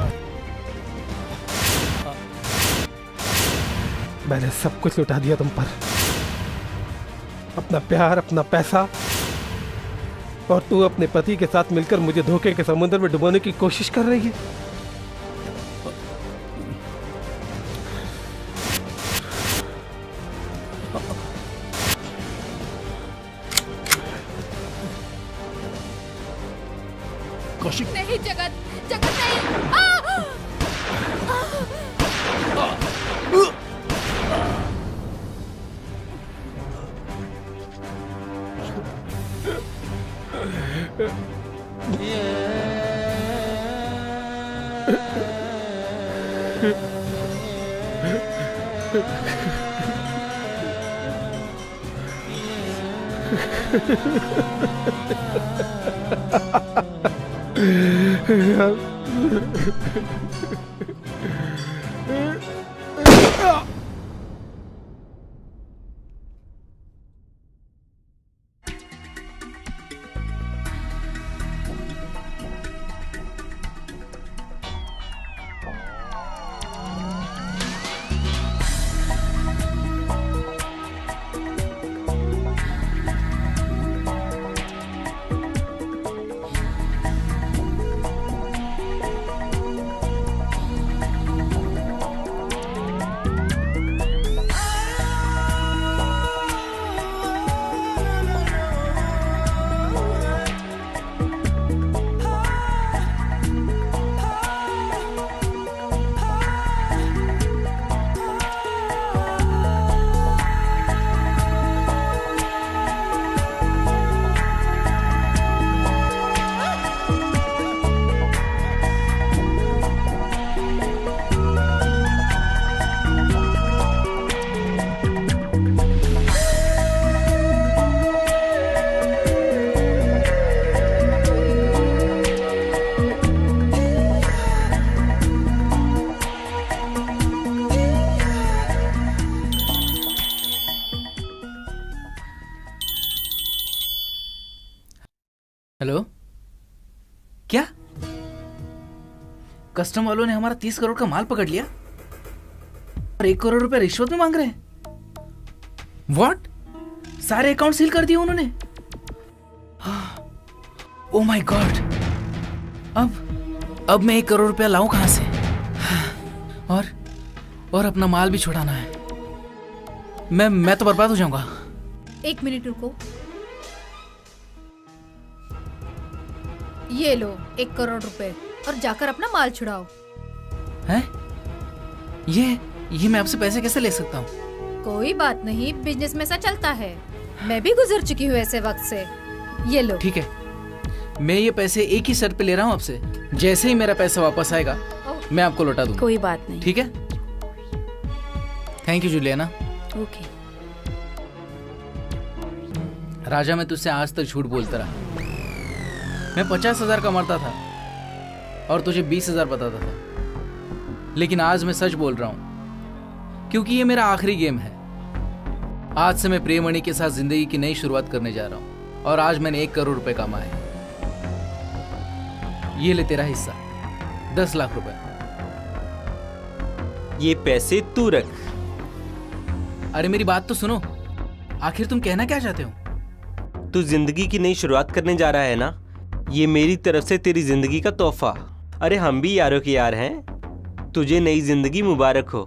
मैंने सब कुछ लुटा दिया तुम पर, अपना प्यार, अपना पैसा, और तू अपने पति के साथ मिलकर मुझे धोखे के समुद्र में डुबोने की कोशिश कर रही है। कौशिक नहीं जगत, जगत नहीं। हेलो, क्या कस्टम वालों ने हमारा 30 करोड़ का माल पकड़ लिया और 1 करोड़ रुपए रिश्वत में मांग रहे हैं? व्हाट? सारे अकाउंट सील कर दिए उन्होंने? ओ माय गॉड, अब मैं 1 करोड़ रुपया लाऊं कहां से? और अपना माल भी छुड़ाना है। मैं तो बर्बाद हो जाऊंगा। 1 मिनट रुको। ये लो 1 करोड़ रुपए और जाकर अपना माल छुड़ाओ। हैं? ये मैं आपसे पैसे कैसे ले सकता हूँ? कोई बात नहीं, बिजनेस में ऐसा चलता है। मैं भी गुजर चुकी हूँ ऐसे वक्त से। ये लो। ठीक है, मैं ये पैसे एक ही शर्त पे ले रहा हूँ आपसे, जैसे ही मेरा पैसा वापस आएगा मैं आपको लौटा दूंगा। कोई बात नहीं। ठीक है? Thank you Juliana. ओके। राजा, मैं तुझसे आज तक झूठ बोलता रहा। मैं 50,000 कमाता था और तुझे 20,000 बताता था, लेकिन आज मैं सच बोल रहा हूं क्योंकि ये मेरा आखिरी गेम है। आज से मैं प्रियमणि के साथ जिंदगी की नई शुरुआत करने जा रहा हूं और आज मैंने 1 करोड़ रुपए कमाए। ये ले तेरा हिस्सा, 10 लाख रुपए। ये पैसे तू रख। अरे मेरी बात तो सुनो, आखिर तुम कहना क्या चाहते हो? तू जिंदगी की नई शुरुआत करने जा रहा है ना, ये मेरी तरफ से तेरी जिंदगी का तोहफा। अरे हम भी यारों के यार हैं। तुझे नई जिंदगी मुबारक हो।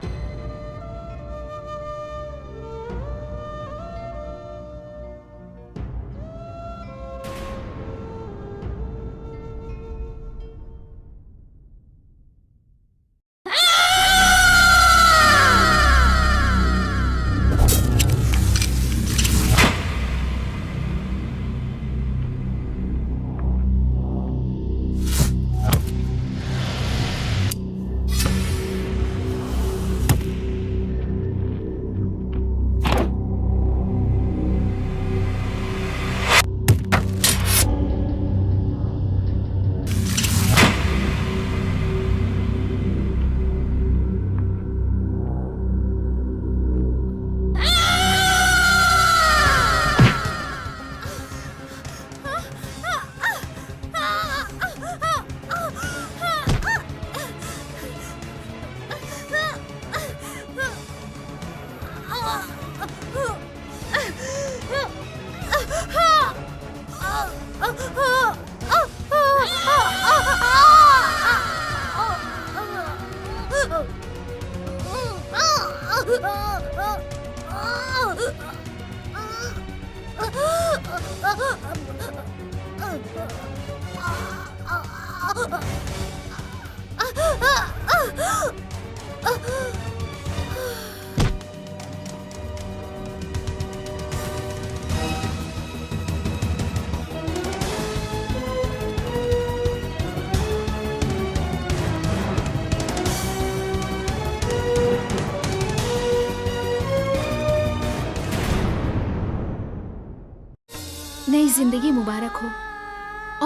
नई जिंदगी मुबारक हो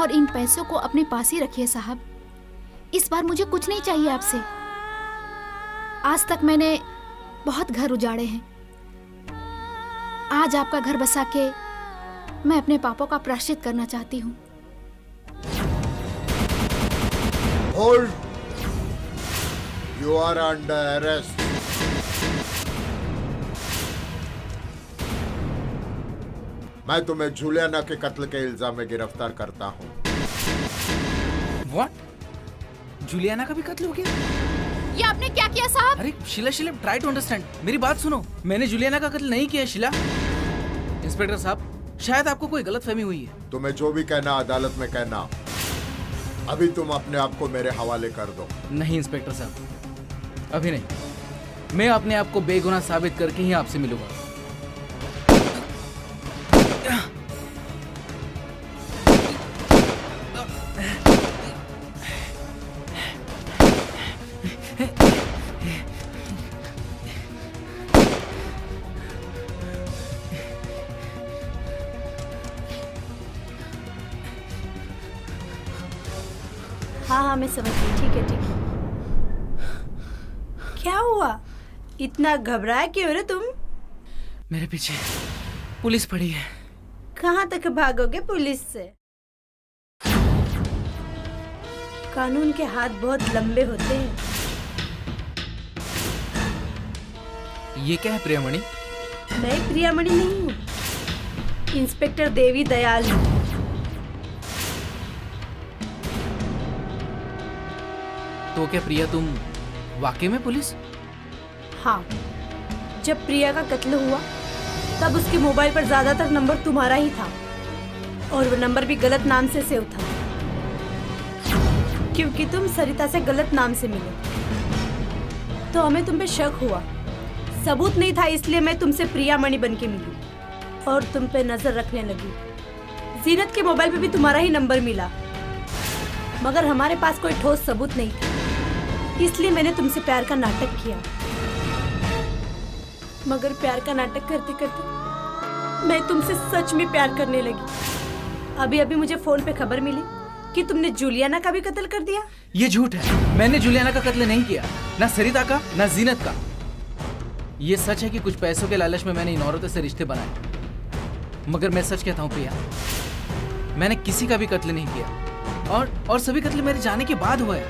और इन पैसों को अपने पास ही रखिए साहब। इस बार मुझे कुछ नहीं चाहिए आपसे। आज तक मैंने बहुत घर उजाड़े हैं। आज आपका घर बसा के मैं अपने पापों का प्रायश्चित करना चाहती हूँ। Hold, you are under arrest. मैं तुम्हें जूलियाना के कत्ल के इल्जाम में गिरफ्तार करता हूँ। What? जूलियाना का भी कत्ल हो गया? ये आपने क्या किया साहब? अरे शीला, ट्राई टू अंडरस्टैंड। मेरी बात सुनो, मैंने जूलियाना का कत्ल नहीं किया शीला। इंस्पेक्टर साहब, शायद आपको कोई गलतफहमी हुई है। तुम्हें जो भी कहना अदालत में कहना। अभी तुम अपने आप को मेरे हवाले कर दो। नहीं इंस्पेक्टर साहब, अभी नहीं। मैं अपने आप को बेगुनाह साबित करके ही आपसे मिलूंगा। हाँ मैं समझ गई। ठीक है। क्या हुआ? इतना घबराए क्यों रे तुम? मेरे पीछे पुलिस पड़ी है। कहाँ तक भागोगे पुलिस से? कानून के हाथ बहुत लंबे होते हैं। ये क्या है प्रियामणि? मैं प्रियामणि नहीं हूँ, इंस्पेक्टर देवी दयाल हूँ। तो क्या प्रिया तुम वाकई में पुलिस? हाँ, जब प्रिया का कत्ल हुआ तब उसके मोबाइल पर ज्यादातर नंबर तुम्हारा ही था और वो नंबर भी गलत नाम से सेव था, क्योंकि तुम सरिता से गलत नाम से मिले। तो हमें तुम पे शक हुआ, सबूत नहीं था, इसलिए मैं तुमसे प्रियामणि बन के मिली और तुम पे नजर रखने लगी। जीनत के मोबाइल पे भी तुम्हारा ही नंबर मिला, मगर हमारे पास कोई ठोस सबूत नहीं था, इसलिए मैंने तुमसे प्यार का नाटक किया। मगर प्यार का नाटक करते करते मैं तुमसे सच में प्यार करने लगी। अभी अभी मुझे फोन पे खबर मिली कि तुमने जूलियाना का भी कत्ल कर दिया। ये झूठ है, मैंने जूलियाना का कत्ल नहीं किया, ना सरिता का ना जीनत का। ये सच है कि कुछ पैसों के लालच में मैंने इन औरतों से रिश्ते बनाए, मगर मैं सच कहता हूँ प्रिया, मैंने किसी का भी कत्ल नहीं किया और सभी कत्ल मेरे जाने के बाद हुए।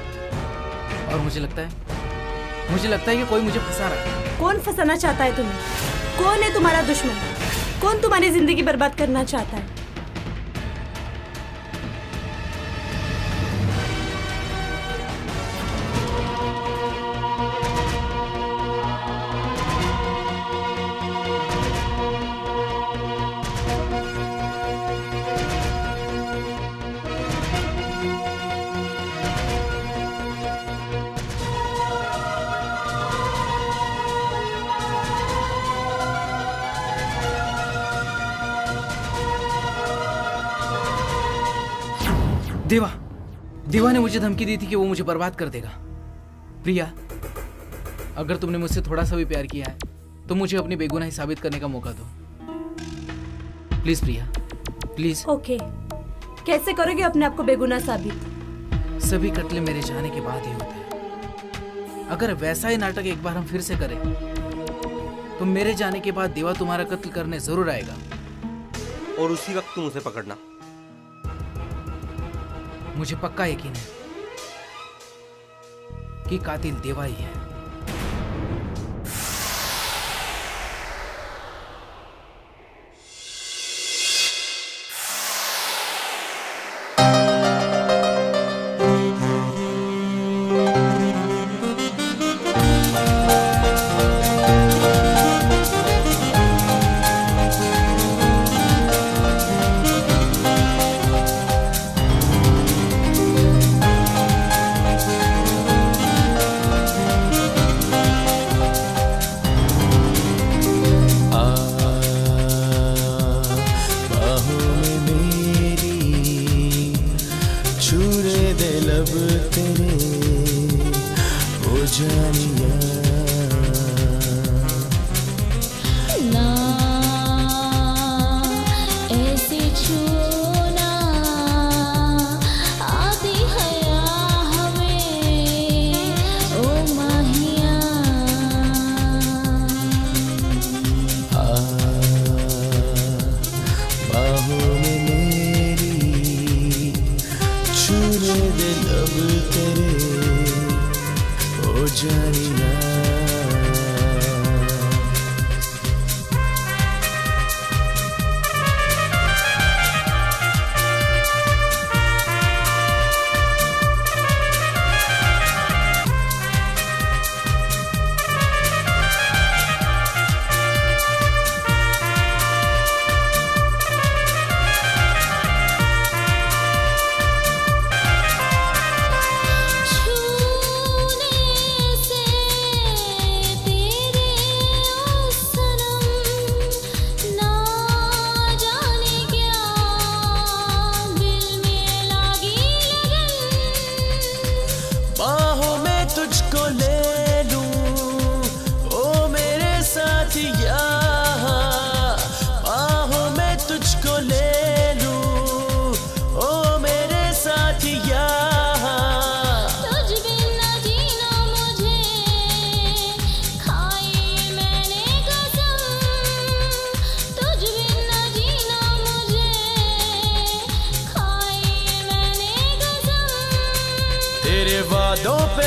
और मुझे लगता है कि कोई मुझे फंसा रहा है। कौन फंसाना चाहता है तुम्हें? कौन है तुम्हारा दुश्मन? कौन तुम्हारी जिंदगी बर्बाद करना चाहता है? देवा ने मुझे धमकी दी थी कि वो मुझे बर्बाद कर देगा। प्रिया, अगर तुमने मुझसे थोड़ा सा भी प्यार किया है तो मुझे अपनी बेगुनाही साबित करने का मौका दो। Please Priya, please. ओके, कैसे करोगे अपने आप को बेगुनाह साबित? सभी कत्ले मेरे जाने के बाद ही होते हैं। अगर वैसा ही नाटक एक बार हम फिर से करें तो मेरे जाने के बाद देवा तुम्हारा कत्ल करने जरूर आएगा और उसी वक्त तुम उसे पकड़ना। मुझे पक्का यकीन है कि कातिल देवा ही है।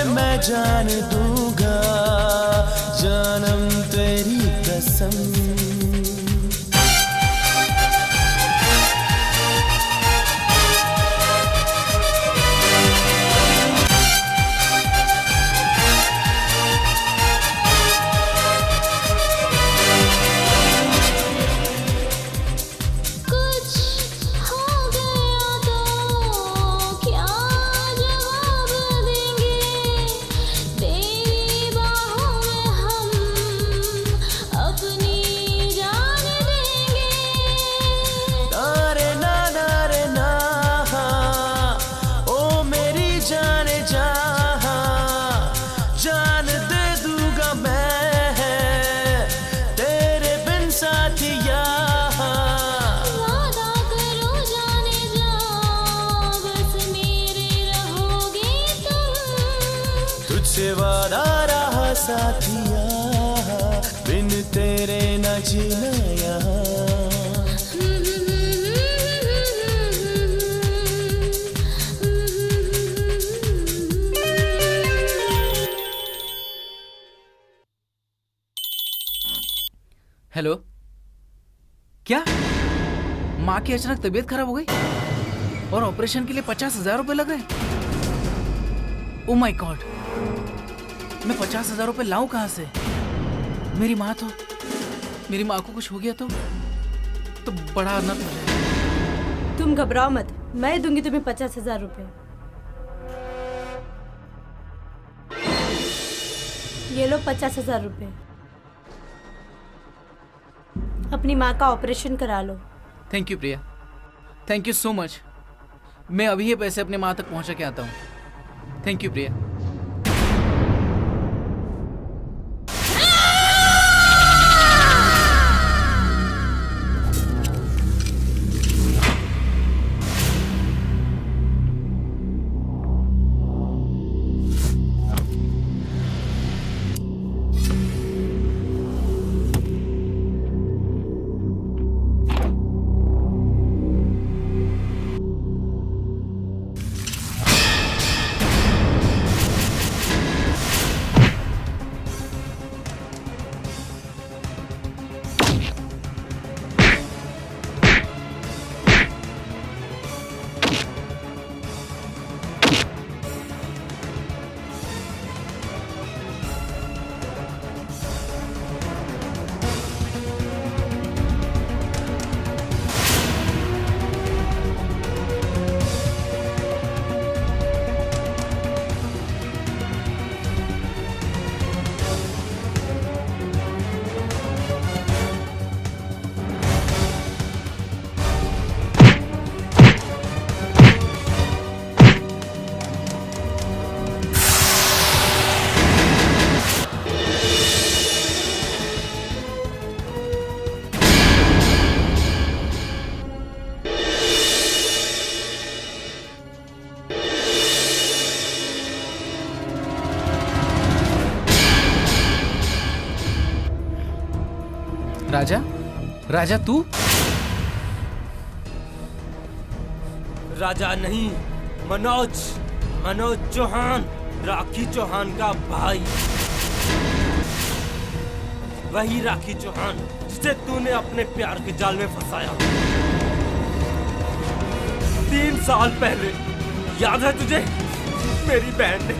मैं जान दूंगा जानम तेरी कसम। तुझसे वादा रहा साथिया बिन तेरे न जीना यहाँ। हेलो, क्या माँ की अचानक तबीयत खराब हो गई और ऑपरेशन के लिए 50,000 रुपए लग गए? ओ माय गॉड, मैं 50,000 रुपए लाऊं कहां से? मेरी माँ को कुछ हो गया तो बड़ा अनर्थ हो जाएगा। तुम घबराओ मत, मैं दूंगी तुम्हें 50,000 रुपए। ये लो 50,000 रुपए, अपनी माँ का ऑपरेशन करा लो। Thank you Priya, thank you so much. मैं अभी ये पैसे अपनी माँ तक पहुंचा के आता हूँ। थैंक यू प्रिया। राजा, राजा तू? राजा नहीं, मनोज चौहान, राखी चौहान का भाई। वही राखी चौहान जिसे तूने अपने प्यार के जाल में फंसाया 3 साल पहले। याद है तुझे? मेरी बहन ने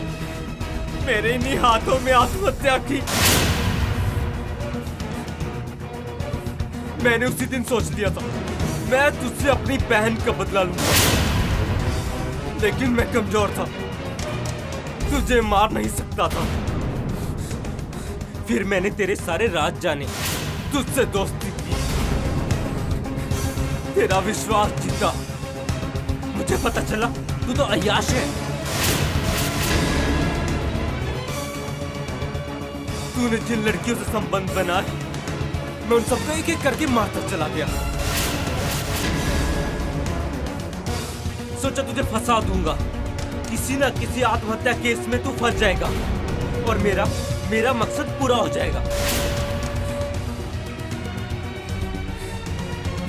मेरे इन्हीं हाथों में आत्महत्या की। मैंने उसी दिन सोच लिया था मैं तुझसे अपनी बहन का बदला लूंगा, लेकिन मैं कमजोर था, तुझे मार नहीं सकता था। फिर मैंने तेरे सारे राज जाने, तुझसे दोस्ती की, तेरा विश्वास जीता। मुझे पता चला तू तो अय्याश है। तूने जिन लड़कियों से संबंध बनाए मैं उन सबको एक एक करके मारता चला गया। सोचा तुझे फंसा दूंगा, किसी ना किसी आत्महत्या केस में तू फंस जाएगा और मेरा मकसद पूरा हो जाएगा।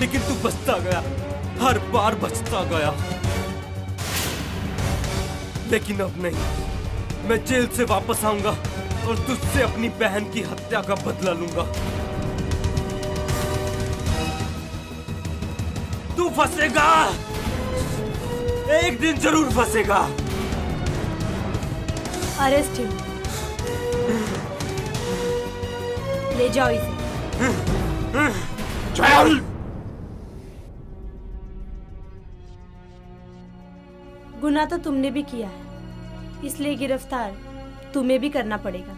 लेकिन तू बचता गया, हर बार बचता गया। लेकिन अब नहीं, मैं जेल से वापस आऊंगा और तुझसे अपनी बहन की हत्या का बदला लूंगा। तू फंसेगा, एक दिन जरूर फंसेगा। अरेस्ट हिम, ले जाओ इसे। चल। गुनाह तो तुमने भी किया है, इसलिए गिरफ्तार तुम्हें भी करना पड़ेगा।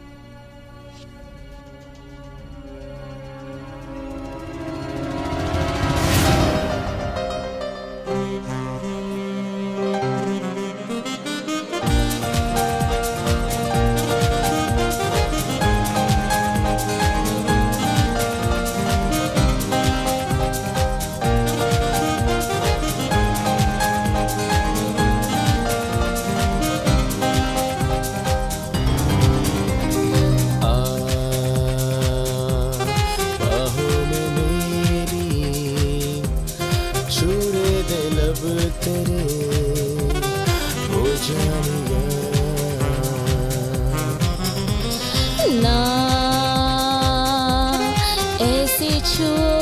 ना ऐसे छू